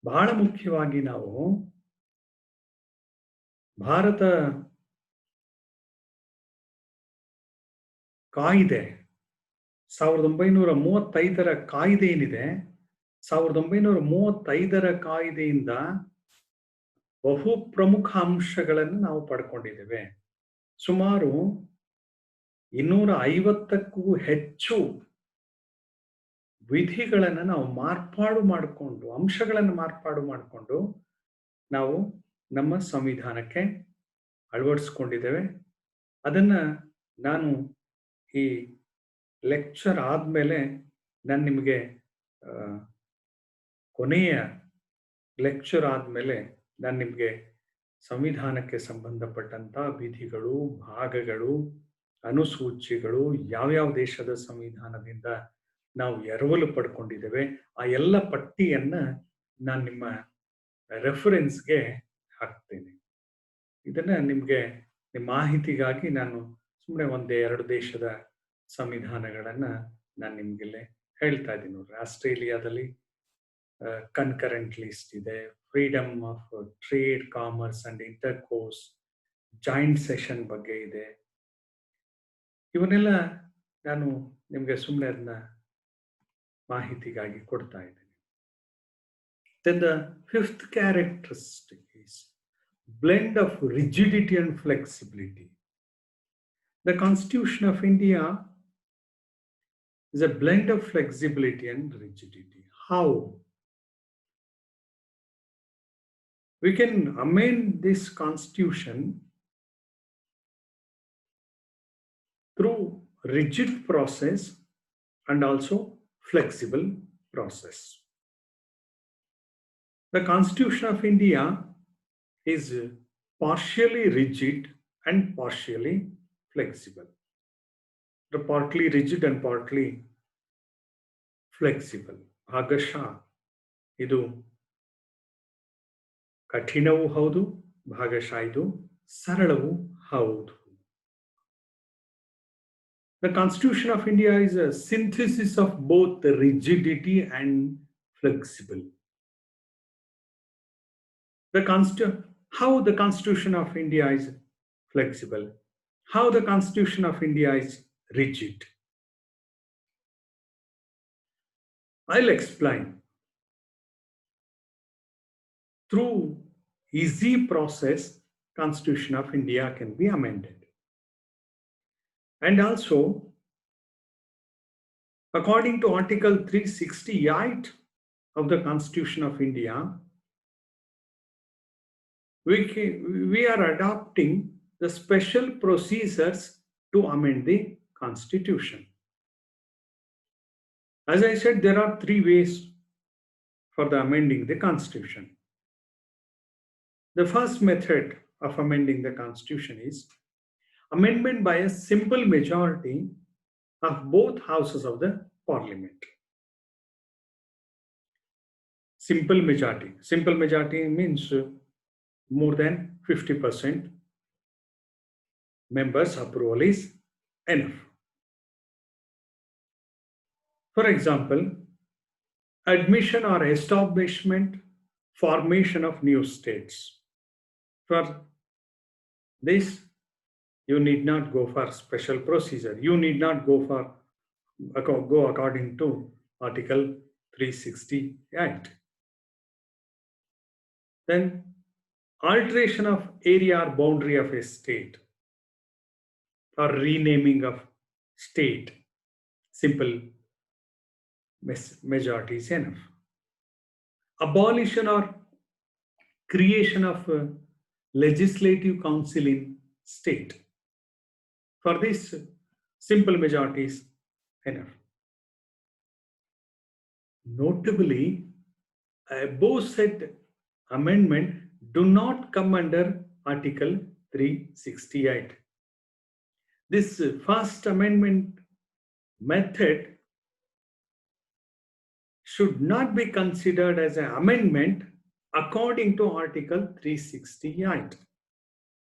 ಬಹಳ ಮುಖ್ಯವಾಗಿ ನಾವು ಭಾರತ ಕಾಯ್ದೆ 1935ರ ಕಾಯ್ದೆ ಏನಿದೆ, 1935ರ ಕಾಯ್ದೆಯಿಂದ ಬಹು ಪ್ರಮುಖ ಅಂಶಗಳನ್ನು ನಾವು ಪಡ್ಕೊಂಡಿದ್ದೇವೆ. ಸುಮಾರು 250ಕ್ಕೂ ಹೆಚ್ಚು ವಿಧಿಗಳನ್ನು ನಾವು ಅಂಶಗಳನ್ನು ಮಾರ್ಪಾಡು ಮಾಡಿಕೊಂಡು ನಾವು ನಮ್ಮ ಸಂವಿಧಾನಕ್ಕೆ ಅಳವಡಿಸ್ಕೊಂಡಿದ್ದೇವೆ. ಅದನ್ನ ನಾನು ಈ ಲೆಕ್ಚರ್ ಆದಮೇಲೆ ನಾನು ನಿಮಗೆ ಕೊನೆಯ ಲೆಕ್ಚರ್ ಆದಮೇಲೆ ನಾನು ನಿಮಗೆ ಸಂವಿಧಾನಕ್ಕೆ ಸಂಬಂಧಪಟ್ಟಂತ ವಿಧಿಗಳು, ಭಾಗಗಳು, ಅನುಸೂಚಿಗಳು, ಯಾವ್ಯಾವ ದೇಶದ ಸಂವಿಧಾನದಿಂದ ನಾವು ಎರವಲು ಪಡ್ಕೊಂಡಿದ್ದೇವೆ ಆ ಎಲ್ಲ ಪಟ್ಟಿಯನ್ನ ನಾನು ನಿಮ್ಮ ರೆಫರೆನ್ಸ್ಗೆ ಹಾಕ್ತೇನೆ. ಇದನ್ನ ನಿಮಗೆ ನಿಮ್ಮ ಮಾಹಿತಿಗಾಗಿ ನಾನು ಸುಮ್ಮನೆ 1-2 ದೇಶದ ಸಂವಿಧಾನಗಳನ್ನ ನಾನು ನಿಮ್ಗೆಲ್ಲೇ ಹೇಳ್ತಾ ಇದ್ದೀನಿ. ನೋಡ್ರಿ, ಆಸ್ಟ್ರೇಲಿಯಾದಲ್ಲಿ ಕನ್ಕರೆಂಟ್ ಲಿಸ್ಟ್ ಇದೆ, freedom of trade, commerce and intercourse, joint session ಬಗ್ಗೆ ಇದೆ. ಇವನ್ನೆಲ್ಲ ನಾನು ನಿಮಗೆ ಸುಮ್ಮನೆ ಅದನ್ನ ಮಾಹಿತಿಗಾಗಿ ಕೊಡ್ತಾ ಇದ್ದೀನಿ. Then the fifth characteristic is blend of rigidity and flexibility. The Constitution of India is a blend of flexibility and rigidity. How? We can amend this Constitution through rigid process and also flexible process. The Constitution of India is partially rigid and partially flexible. The partly rigid and partly flexible. ಭಾಗಶಃ ಇದು ಕಠಿಣವೂ ಹೌದು, ಭಾಗಶಃ ಇದು ಸರಳವೂ ಹೌದು. The Constitution of India is a synthesis of both the rigidity and flexible. How the Constitution of India is flexible? How the Constitution of India is rigid? I'll explain. Through easy process, Constitution of India can be amended. And also, according to Article 368 of the Constitution of India, we are adopting the special procedures to amend the Constitution. As I said, there are three ways for the amending the Constitution. The first method of amending the Constitution is amendment by a simple majority of both houses of the Parliament. Simple majority. Simple majority means more than 50% members' approval is enough. For example, admission or establishment, formation of new states. For this, you need not go for special procedure. You need not go according to Article 368. Then, alteration of area or boundary of a state or renaming of state, simple majority is enough. Abolition or creation of a legislative council in state. For this, simple majority is enough. Notably, both said amendment do not come under Article 368. This first amendment method should not be considered as an amendment according to Article 368.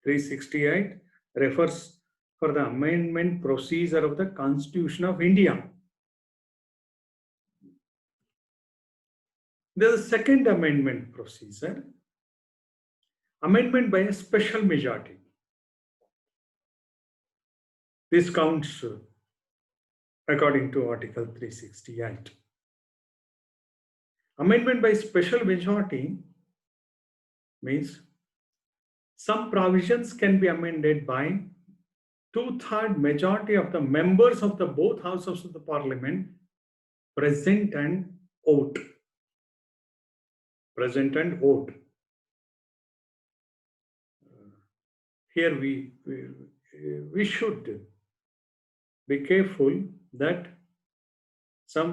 368 refers for the amendment procedure of the Constitution of India. There is a second amendment procedure, amendment by a special majority. This counts according to Article 368. Amendment by special majority means some provisions can be amended by 2/3 majority of the members of the both houses of the Parliament present and vote. Present and vote. Here we should be careful that some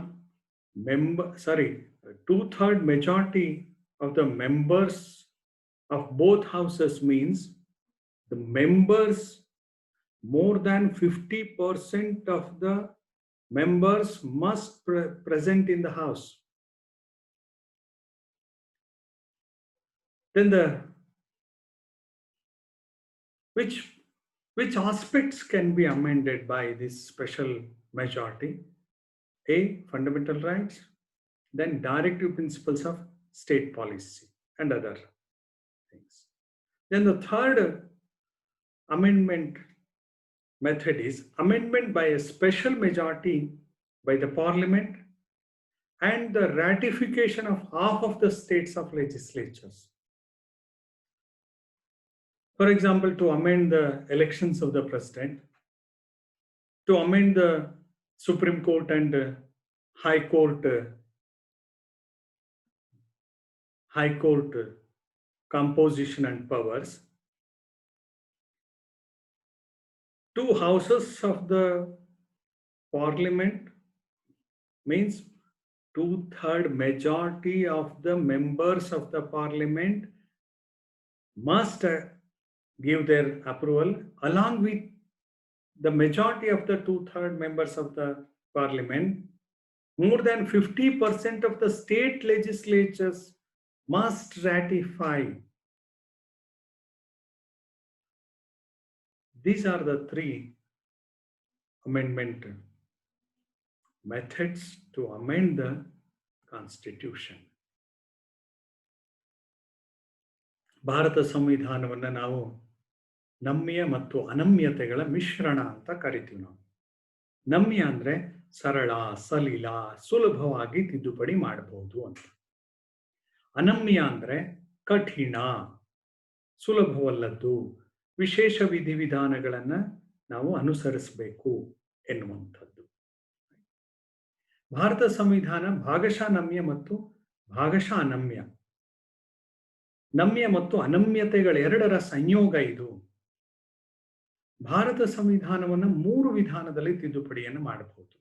2/3 majority of the members of both houses means the members, more than 50% of the members must present in the house. Then which aspects can be amended by this special majority? A, fundamental rights. then directive principles of state policy and other things. Then the third amendment method is amendment by a special majority by the parliament and the ratification of half of the states of legislatures. For example, to amend the elections of the president, to amend the Supreme Court and High Court composition and powers, two houses of the parliament means 2/3 majority of the members of the parliament must give their approval, along with the majority of the 2/3 members of the parliament. More than 50% of the state legislatures must ratify. These are the three amendment methods to amend the constitution. Bharat ಸಂವಿಧಾನವನ್ನು ನಾವು ನಮ್ಯ ಮತ್ತು ಅನಮ್ಯತೆಗಳ ಮಿಶ್ರಣ ಅಂತ ಕರಿತೀವಿ. ನಾವು ನಮ್ಯ ಅಂದ್ರೆ ಸರಳ, ಸಲಿಲ, ಸುಲಭವಾಗಿ ತಿದ್ದುಪಡಿ ಮಾಡಬಹುದು ಅಂತ. ಅನಮ್ಯ ಅಂದ್ರೆ ಕಠಿಣ, ಸುಲಭವಲ್ಲದ್ದು, ವಿಶೇಷ ವಿಧಿವಿಧಾನಗಳನ್ನು ನಾವು ಅನುಸರಿಸಬೇಕು ಎನ್ನುವಂಥದ್ದು. ಭಾರತ ಸಂವಿಧಾನ ಭಾಗಶಃ ನಮ್ಯ ಮತ್ತು ಭಾಗಶಃ ಅನಮ್ಯ, ನಮ್ಯ ಮತ್ತು ಅನಮ್ಯತೆಗಳೆರಡರ ಸಂಯೋಗ ಇದು. ಭಾರತ ಸಂವಿಧಾನವನ್ನು 3 ವಿಧಾನದಲ್ಲಿ ತಿದ್ದುಪಡಿಯನ್ನು ಮಾಡಬಹುದು.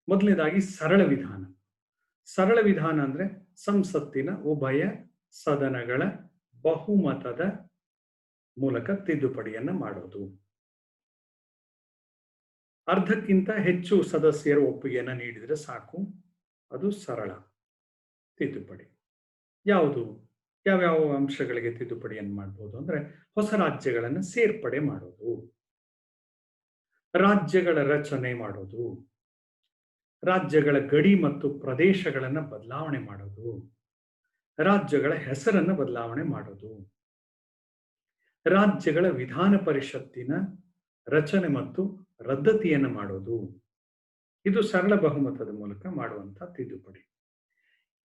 ಮೊದಲನೇದಾಗಿ ಸರಳ ವಿಧಾನ. ಸರಳ ವಿಧಾನ ಅಂದ್ರೆ ಸಂಸತ್ತಿನ ಉಭಯ ಸದನಗಳ ಬಹುಮತದ ಮೂಲಕ ತಿದ್ದುಪಡಿಯನ್ನು ಮಾಡೋದು. ಅರ್ಧಕ್ಕಿಂತ ಹೆಚ್ಚು ಸದಸ್ಯರು ಒಪ್ಪಿಗೆಯನ್ನು ನೀಡಿದರೆ ಸಾಕು, ಅದು ಸರಳ ತಿದ್ದುಪಡಿ. ಯಾವುದು ಯಾವ್ಯಾವ ಅಂಶಗಳಿಗೆ ತಿದ್ದುಪಡಿಯನ್ನು ಮಾಡಬಹುದು ಅಂದ್ರೆ ಹೊಸ ರಾಜ್ಯಗಳನ್ನು ಸೇರ್ಪಡೆ ಮಾಡೋದು, ರಾಜ್ಯಗಳ ರಚನೆ ಮಾಡೋದು, ರಾಜ್ಯಗಳ ಗಡಿ ಮತ್ತು ಪ್ರದೇಶಗಳನ್ನು ಬದಲಾವಣೆ ಮಾಡೋದು, ರಾಜ್ಯಗಳ ಹೆಸರನ್ನು ಬದಲಾವಣೆ ಮಾಡೋದು, ರಾಜ್ಯಗಳ ವಿಧಾನ ಪರಿಷತ್ತಿನ ರಚನೆ ಮತ್ತು ರದ್ದತಿಯನ್ನು ಮಾಡೋದು. ಇದು ಸರಳ ಬಹುಮತದ ಮೂಲಕ ಮಾಡುವಂತಹ ತಿದ್ದುಪಡಿ.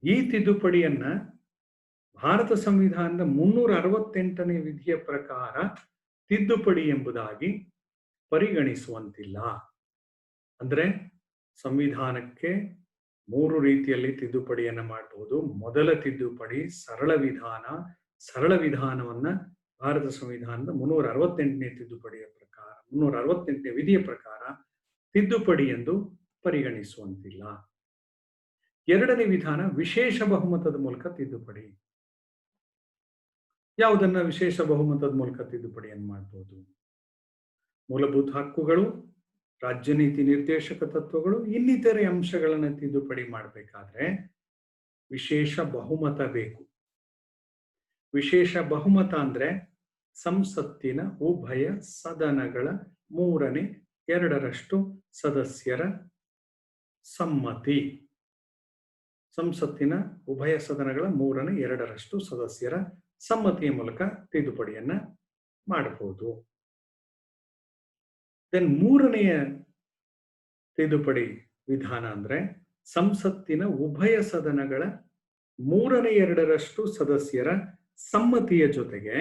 ಈ ತಿದ್ದುಪಡಿಯನ್ನ ಭಾರತ ಸಂವಿಧಾನದ 368ನೇ ವಿಧಿಯ ಪ್ರಕಾರ ತಿದ್ದುಪಡಿ ಎಂಬುದಾಗಿ ಪರಿಗಣಿಸುವಂತಿಲ್ಲ. ಅಂದ್ರೆ ಸಂವಿಧಾನಕ್ಕೆ 3 ರೀತಿಯಲ್ಲಿ ತಿದ್ದುಪಡಿಯನ್ನು ಮಾಡಬಹುದು. ಮೊದಲ ತಿದ್ದುಪಡಿ ಸರಳ ವಿಧಾನ. ಸರಳ ವಿಧಾನವನ್ನ ಭಾರತ ಸಂವಿಧಾನದ 368ನೇ ತಿದ್ದುಪಡಿಯ ಪ್ರಕಾರ, 368ನೇ ವಿಧಿಯ ಪ್ರಕಾರ ತಿದ್ದುಪಡಿ ಎಂದು ಪರಿಗಣಿಸುವಂತಿಲ್ಲ. ಎರಡನೇ ವಿಧಾನ ವಿಶೇಷ ಬಹುಮತದ ಮೂಲಕ ತಿದ್ದುಪಡಿ. ಯಾವುದನ್ನ ವಿಶೇಷ ಬಹುಮತದ ಮೂಲಕ ತಿದ್ದುಪಡಿಯನ್ನು ಮಾಡಬಹುದು? ಮೂಲಭೂತ ಹಕ್ಕುಗಳು, ರಾಜ್ಯ ನೀತಿ ನಿರ್ದೇಶಕ ತತ್ವಗಳು, ಇನ್ನಿತರೆ ಅಂಶಗಳನ್ನು ತಿದ್ದುಪಡಿ ಮಾಡಬೇಕಾದ್ರೆ ವಿಶೇಷ ಬಹುಮತ ಬೇಕು. ವಿಶೇಷ ಬಹುಮತ ಅಂದ್ರೆ ಸಂಸತ್ತಿನ ಉಭಯ ಸದನಗಳ 3/2 ಸದಸ್ಯರ ಸಮ್ಮತಿ. ಸಂಸತ್ತಿನ ಉಭಯ ಸದನಗಳ 3/2 ಸದಸ್ಯರ ಸಮ್ಮತಿಯ ಮೂಲಕ ತಿದ್ದುಪಡಿಯನ್ನ ಮಾಡಬಹುದು. ದೆನ್ ಮೂರನೆಯ ತಿದ್ದುಪಡಿ ವಿಧಾನ ಅಂದ್ರೆ ಸಂಸತ್ತಿನ ಉಭಯ ಸದನಗಳ 3/2 ಸದಸ್ಯರ ಸಮ್ಮತಿಯ ಜೊತೆಗೆ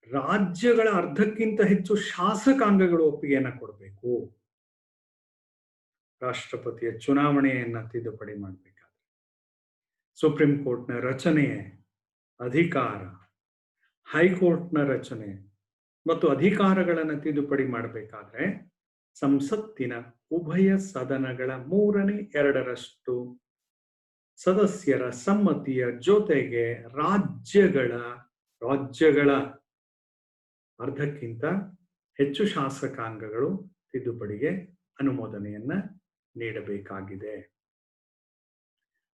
ರಾಜ್ಯಗಳ ಅರ್ಧಕ್ಕಿಂತ ಹೆಚ್ಚು ಶಾಸಕಾಂಗಗಳು ಒಪ್ಪಿಗೆಯನ್ನ ಕೊಡಬೇಕು. ರಾಷ್ಟ್ರಪತಿಯ ಚುನಾವಣೆಯನ್ನ ತಿದ್ದುಪಡಿ ಮಾಡಬೇಕಾದ್ರೆ, ಸುಪ್ರೀಂ ಕೋರ್ಟ್ನ ರಚನೆ, ಅಧಿಕಾರ, ಹೈಕೋರ್ಟ್ನ ರಚನೆ ಮತ್ತು ಅಧಿಕಾರಗಳನ್ನು ತಿದ್ದುಪಡಿ ಮಾಡಬೇಕಾದ್ರೆ ಸಂಸತ್ತಿನ ಉಭಯ ಸದನಗಳ 3/2 ಸದಸ್ಯರ ಸಮ್ಮತಿಯ ಜೊತೆಗೆ ರಾಜ್ಯಗಳ ಅರ್ಧಕ್ಕಿಂತ ಹೆಚ್ಚು ಶಾಸಕಾಂಗಗಳು ತಿದ್ದುಪಡಿಗೆ ಅನುಮೋದನೆಯನ್ನ ನೀಡಬೇಕಾಗಿದೆ.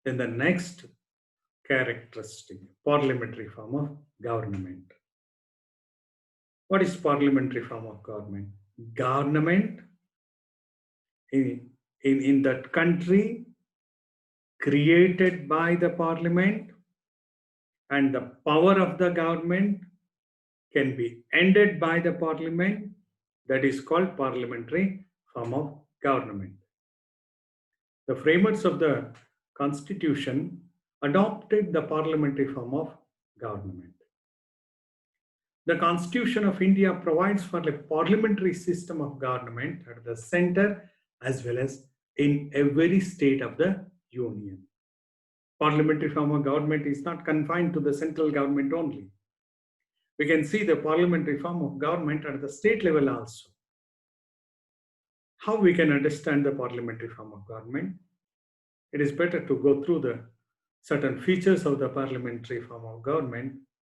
Then the next characteristic, parliamentary form of government. What is parliamentary form of government? Government in that country created by the parliament, and the power of the government can be ended by the parliament. That is called parliamentary form of government. The framers of the constitution adopted the parliamentary form of government. The Constitution of India provides for a parliamentary system of government at the center as well as in every state of the union. Parliamentary form of government is not confined to the central government only. We can see the parliamentary form of government at the state level also. How we can understand the parliamentary form of government? It is better to go through the certain features of the parliamentary form of government.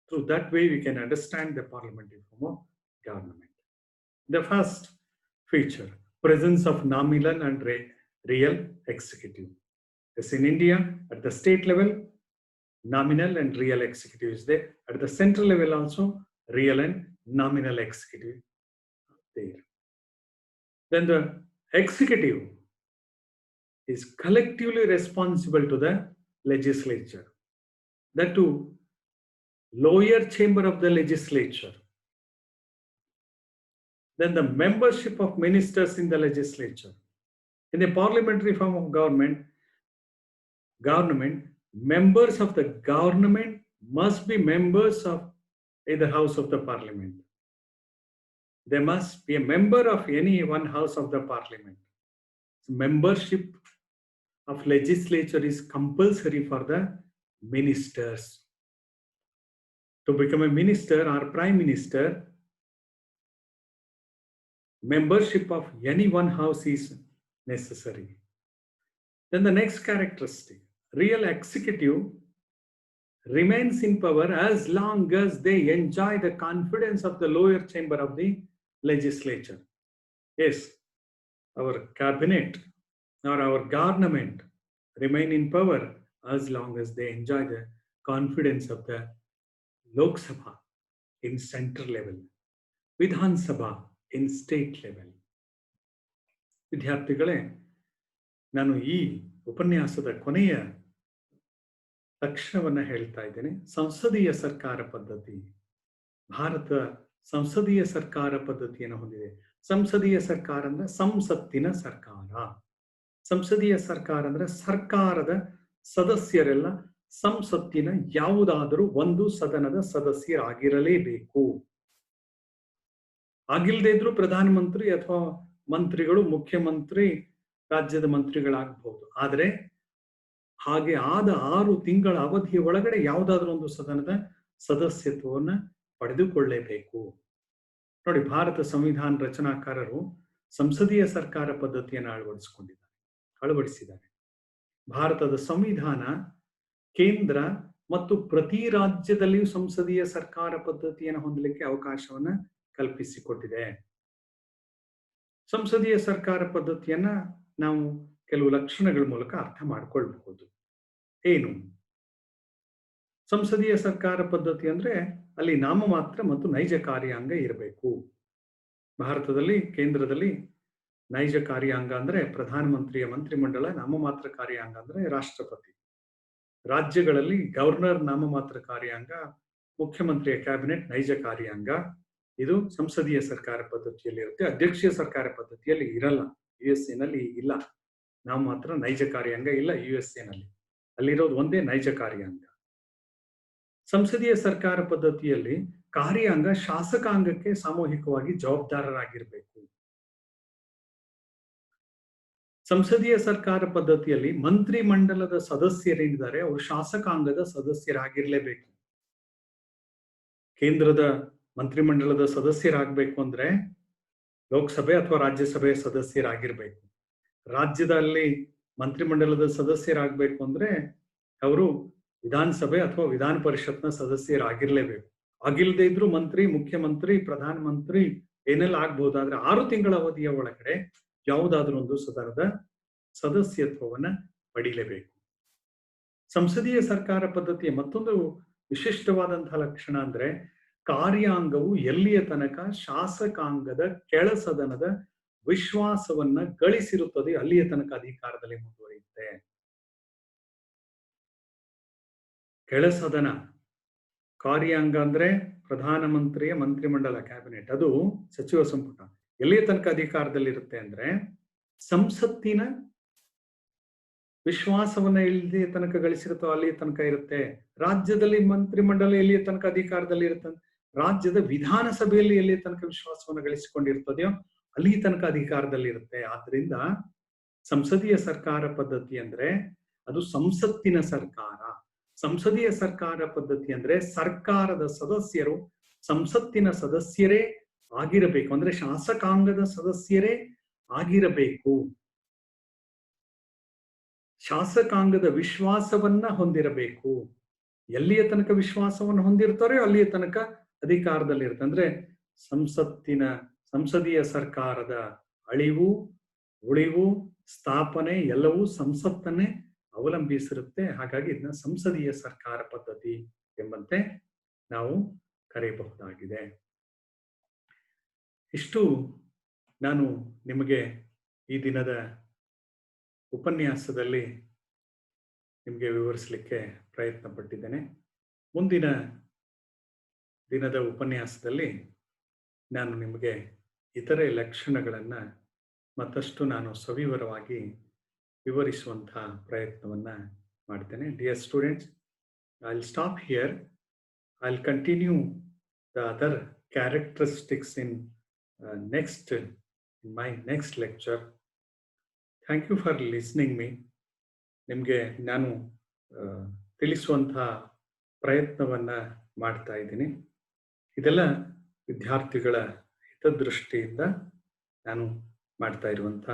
Through that way, we can understand the parliamentary form of government. The first feature, presence of nominal and real executive. As in India, at the state level, nominal and real executive is there. At the central level also, real and nominal executive there. Then the executive is collectively responsible to the legislature. That too, lower chamber of the legislature. Then the membership of ministers in the legislature. In the parliamentary form of government, members of the government must be members of either house of the parliament. There must be a member of any one house of the parliament. Membership of legislature is compulsory for the ministers. To become a minister or prime minister, membership of any one house is necessary. Then the next characteristic, real executive remains in power as long as they enjoy the confidence of the lower chamber of the legislature. Yes, our cabinet or our government remain in power as long as they enjoy the confidence of the Lok Sabha in central level, Vidhan Sabha in state level. ವಿದ್ಯಾರ್ಥಿಗಳೇ, ನಾನು ಈ ಉಪನ್ಯಾಸದ ಕೊನೆಯ ಲಕ್ಷ್ಯವನ್ನು ಹೇಳ್ತಾ ಇದ್ದೇನೆ. ಸಂಸದೀಯ ಸರ್ಕಾರ ಪದ್ಧತಿ. ಭಾರತ ಸಂಸದೀಯ ಸರ್ಕಾರ ಪದ್ಧತಿಯನ್ನು ಹೊಂದಿದೆ. ಸಂಸದೀಯ ಸರ್ಕಾರ ಅಂದ್ರೆ ಸಂಸತ್ತಿನ ಸರ್ಕಾರ. ಸಂಸದೀಯ ಸರ್ಕಾರ ಅಂದ್ರೆ ಸರ್ಕಾರದ ಸದಸ್ಯರೆಲ್ಲ ಸಂಸತ್ತಿನ ಯಾವುದಾದರೂ ಒಂದು ಸದನದ ಸದಸ್ಯರಾಗಿರಲೇಬೇಕು. ಆಗಿಲ್ಲದೆ ಇದ್ರೂ ಪ್ರಧಾನಮಂತ್ರಿ ಅಥವಾ ಮಂತ್ರಿಗಳು, ಮುಖ್ಯಮಂತ್ರಿ, ರಾಜ್ಯದ ಮಂತ್ರಿಗಳಾಗಬಹುದು. ಆದರೆ ಹಾಗೆ ಆದ 6 ತಿಂಗಳ ಅವಧಿಯ ಒಳಗಡೆ ಯಾವುದಾದ್ರೂ ಒಂದು ಸದನದ ಸದಸ್ಯತ್ವವನ್ನು ಪಡೆದುಕೊಳ್ಳಲೇಬೇಕು. ನೋಡಿ, ಭಾರತ ಸಂವಿಧಾನ ರಚನಾಕಾರರು ಸಂಸದೀಯ ಸರ್ಕಾರ ಪದ್ಧತಿಯನ್ನು ಅಳವಡಿಸಿದ್ದಾರೆ. ಭಾರತದ ಸಂವಿಧಾನ ಕೇಂದ್ರ ಮತ್ತು ಪ್ರತಿ ರಾಜ್ಯದಲ್ಲಿಯೂ ಸಂಸದೀಯ ಸರ್ಕಾರ ಪದ್ಧತಿಯನ್ನು ಹೊಂದಲಿಕ್ಕೆ ಅವಕಾಶವನ್ನ ಕಲ್ಪಿಸಿಕೊಟ್ಟಿದೆ. ಸಂಸದೀಯ ಸರ್ಕಾರ ಪದ್ಧತಿಯನ್ನ ನಾವು ಕೆಲವು ಲಕ್ಷಣಗಳ ಮೂಲಕ ಅರ್ಥ ಮಾಡಿಕೊಳ್ಳಬಹುದು. ಏನು ಸಂಸದೀಯ ಸರ್ಕಾರ ಪದ್ಧತಿ ಅಂದ್ರೆ? ಅಲ್ಲಿ ನಾಮಮಾತ್ರ ಮತ್ತು ನೈಜ ಕಾರ್ಯಾಂಗ ಇರಬೇಕು. ಭಾರತದಲ್ಲಿ ಕೇಂದ್ರದಲ್ಲಿ ನೈಜ ಕಾರ್ಯಾಂಗ ಅಂದ್ರೆ ಪ್ರಧಾನಮಂತ್ರಿಯ ಮಂತ್ರಿಮಂಡಲ, ನಾಮಮಾತ್ರ ಕಾರ್ಯಾಂಗ ಅಂದ್ರೆ ರಾಷ್ಟ್ರಪತಿ. ರಾಜ್ಯಗಳಲ್ಲಿ ಗವರ್ನರ್ ನಾಮಮಾತ್ರ ಕಾರ್ಯಾಂಗ, ಮುಖ್ಯಮಂತ್ರಿಯ ಕ್ಯಾಬಿನೆಟ್ ನೈಜ ಕಾರ್ಯಾಂಗ. ಇದು ಸಂಸದೀಯ ಸರ್ಕಾರ ಪದ್ಧತಿಯಲ್ಲಿ ಇರುತ್ತೆ. ಅಧ್ಯಕ್ಷೀಯ ಸರ್ಕಾರ ಪದ್ಧತಿಯಲ್ಲಿ ಇರಲ್ಲ. USA ನಲ್ಲಿ ಇಲ್ಲ, ನಾಮಮಾತ್ರ ನೈಜ ಕಾರ್ಯಾಂಗ ಇಲ್ಲ. USA ನಲ್ಲಿ ಅಲ್ಲಿರೋದು ಒಂದೇ ನೈಜ ಕಾರ್ಯಾಂಗ. ಸಂಸದೀಯ ಸರ್ಕಾರ ಪದ್ಧತಿಯಲ್ಲಿ ಕಾರ್ಯಾಂಗ ಶಾಸಕಾಂಗಕ್ಕೆ ಸಾಮೂಹಿಕವಾಗಿ ಜವಾಬ್ದಾರರಾಗಿರ್ಬೇಕು. ಸಂಸದೀಯ ಸರ್ಕಾರ ಪದ್ಧತಿಯಲ್ಲಿ ಮಂತ್ರಿ ಮಂಡಲದ ಸದಸ್ಯರೇನಿದ್ದಾರೆ ಅವರು ಶಾಸಕಾಂಗದ ಸದಸ್ಯರಾಗಿರ್ಲೇಬೇಕು. ಕೇಂದ್ರದ ಮಂತ್ರಿಮಂಡಲದ ಸದಸ್ಯರಾಗಬೇಕು ಅಂದ್ರೆ ಲೋಕಸಭೆ ಅಥವಾ ರಾಜ್ಯಸಭೆಯ ಸದಸ್ಯರಾಗಿರ್ಬೇಕು. ರಾಜ್ಯದಲ್ಲಿ ಮಂತ್ರಿಮಂಡಲದ ಸದಸ್ಯರಾಗಬೇಕು ಅಂದ್ರೆ ಅವರು ವಿಧಾನಸಭೆ ಅಥವಾ ವಿಧಾನ ಪರಿಷತ್ನ ಸದಸ್ಯರಾಗಿರ್ಲೇಬೇಕು. ಆಗಿಲ್ಲದೆ ಇದ್ರು ಮಂತ್ರಿ, ಮುಖ್ಯಮಂತ್ರಿ, ಪ್ರಧಾನಮಂತ್ರಿ ಏನೆಲ್ಲ ಆಗ್ಬಹುದಾದ್ರೆ 6 ತಿಂಗಳ ಅವಧಿಯ ಒಳಗಡೆ ಯಾವುದಾದ್ರೂ ಒಂದು ಸದನದ ಸದಸ್ಯತ್ವವನ್ನ ಪಡೀಲೇಬೇಕು. ಸಂಸದೀಯ ಸರ್ಕಾರ ಪದ್ಧತಿಯ ಮತ್ತೊಂದು ವಿಶಿಷ್ಟವಾದಂತಹ ಲಕ್ಷಣ ಅಂದ್ರೆ ಕಾರ್ಯಾಂಗವು ಎಲ್ಲಿಯ ತನಕ ಶಾಸಕಾಂಗದ ಕೆಳ ಸದನದ ವಿಶ್ವಾಸವನ್ನ ಗಳಿಸಿರುತ್ತದೆ, ಅಲ್ಲಿಯ ತನಕ ಅಧಿಕಾರದಲ್ಲಿ ಮುಂದುವರಿಯುತ್ತೆ. ಕೆಳಸದನ, ಕಾರ್ಯಾಂಗ ಅಂದ್ರೆ ಪ್ರಧಾನಮಂತ್ರಿಯ ಮಂತ್ರಿಮಂಡಲ, ಕ್ಯಾಬಿನೆಟ್, ಅದು ಸಚಿವ ಸಂಪುಟ. ಎಲ್ಲಿಯ ತನಕ ಅಧಿಕಾರದಲ್ಲಿರುತ್ತೆ ಅಂದ್ರೆ ಸಂಸತ್ತಿನ ವಿಶ್ವಾಸವನ್ನ ಎಲ್ಲಿಯ ತನಕ ಗಳಿಸಿರುತ್ತೋ ಅಲ್ಲಿಯ ತನಕ ಇರುತ್ತೆ. ರಾಜ್ಯದಲ್ಲಿ ಮಂತ್ರಿಮಂಡಲ ಎಲ್ಲಿಯ ತನಕ ಅಧಿಕಾರದಲ್ಲಿ ಇರುತ್ತೆ, ರಾಜ್ಯದ ವಿಧಾನಸಭೆಯಲ್ಲಿ ಎಲ್ಲಿಯ ತನಕ ವಿಶ್ವಾಸವನ್ನು ಗಳಿಸಿಕೊಂಡಿರ್ತದೆಯೋ ಅಲ್ಲಿ ತನಕ ಅಧಿಕಾರದಲ್ಲಿ ಇರುತ್ತೆ. ಆದ್ರಿಂದ ಸಂಸದೀಯ ಸರ್ಕಾರ ಪದ್ಧತಿ ಅಂದ್ರೆ ಅದು ಸಂಸತ್ತಿನ ಸರ್ಕಾರ. ಸಂಸದೀಯ ಸರ್ಕಾರ ಪದ್ಧತಿ ಅಂದ್ರೆ ಸರ್ಕಾರದ ಸದಸ್ಯರು ಸಂಸತ್ತಿನ ಸದಸ್ಯರೇ ಆಗಿರಬೇಕು, ಅಂದ್ರೆ ಶಾಸಕಾಂಗದ ಸದಸ್ಯರೇ ಆಗಿರಬೇಕು. ಶಾಸಕಾಂಗದ ವಿಶ್ವಾಸವನ್ನ ಹೊಂದಿರಬೇಕು. ಎಲ್ಲಿಯ ತನಕ ವಿಶ್ವಾಸವನ್ನು ಹೊಂದಿರ್ತಾರೋ ಅಲ್ಲಿಯ ತನಕ ಅಧಿಕಾರದಲ್ಲಿರುತ್ತೆ. ಅಂದ್ರೆ ಸಂಸದೀಯ ಸರ್ಕಾರದ ಅಳಿವು, ಉಳಿವು, ಸ್ಥಾಪನೆ ಎಲ್ಲವೂ ಸಂಸತ್ತನ್ನೇ ಅವಲಂಬಿಸಿರುತ್ತೆ. ಹಾಗಾಗಿ ಇದನ್ನ ಸಂಸದೀಯ ಸರ್ಕಾರ ಪದ್ಧತಿ ಎಂಬಂತೆ ನಾವು ಕರೆಯಬಹುದಾಗಿದೆ. ಇಷ್ಟು ನಾನು ನಿಮಗೆ ಈ ದಿನದ ಉಪನ್ಯಾಸದಲ್ಲಿ ನಿಮಗೆ ವಿವರಿಸಲಿಕ್ಕೆ ಪ್ರಯತ್ನ ಪಟ್ಟಿದ್ದೇನೆ. ಮುಂದಿನ ದಿನದ ಉಪನ್ಯಾಸದಲ್ಲಿ ನಾನು ನಿಮಗೆ ಇತರೆ ಲಕ್ಷಣಗಳನ್ನು ಮತ್ತಷ್ಟು ನಾನು ಸವಿವರವಾಗಿ ವಿವರಿಸುವಂತಹ ಪ್ರಯತ್ನವನ್ನು ಮಾಡ್ತೇನೆ. Dear students, I will stop here. I will continue the other characteristics in my next lecture. Thank you for listening me. ನಿಮಗೆ ನಾನು ತಿಳಿಸುವಂತಹ ಪ್ರಯತ್ನವನ್ನು ಮಾಡ್ತಾ ಇದ್ದೀನಿ. ಇದೆಲ್ಲ ವಿದ್ಯಾರ್ಥಿಗಳ ಹಿತದೃಷ್ಟಿಯಿಂದ ನಾನು ಮಾಡ್ತಾ ಇರುವಂಥ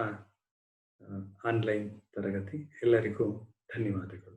ಆನ್ಲೈನ್ ತರಗತಿ. ಎಲ್ಲರಿಗೂ ಧನ್ಯವಾದಗಳು.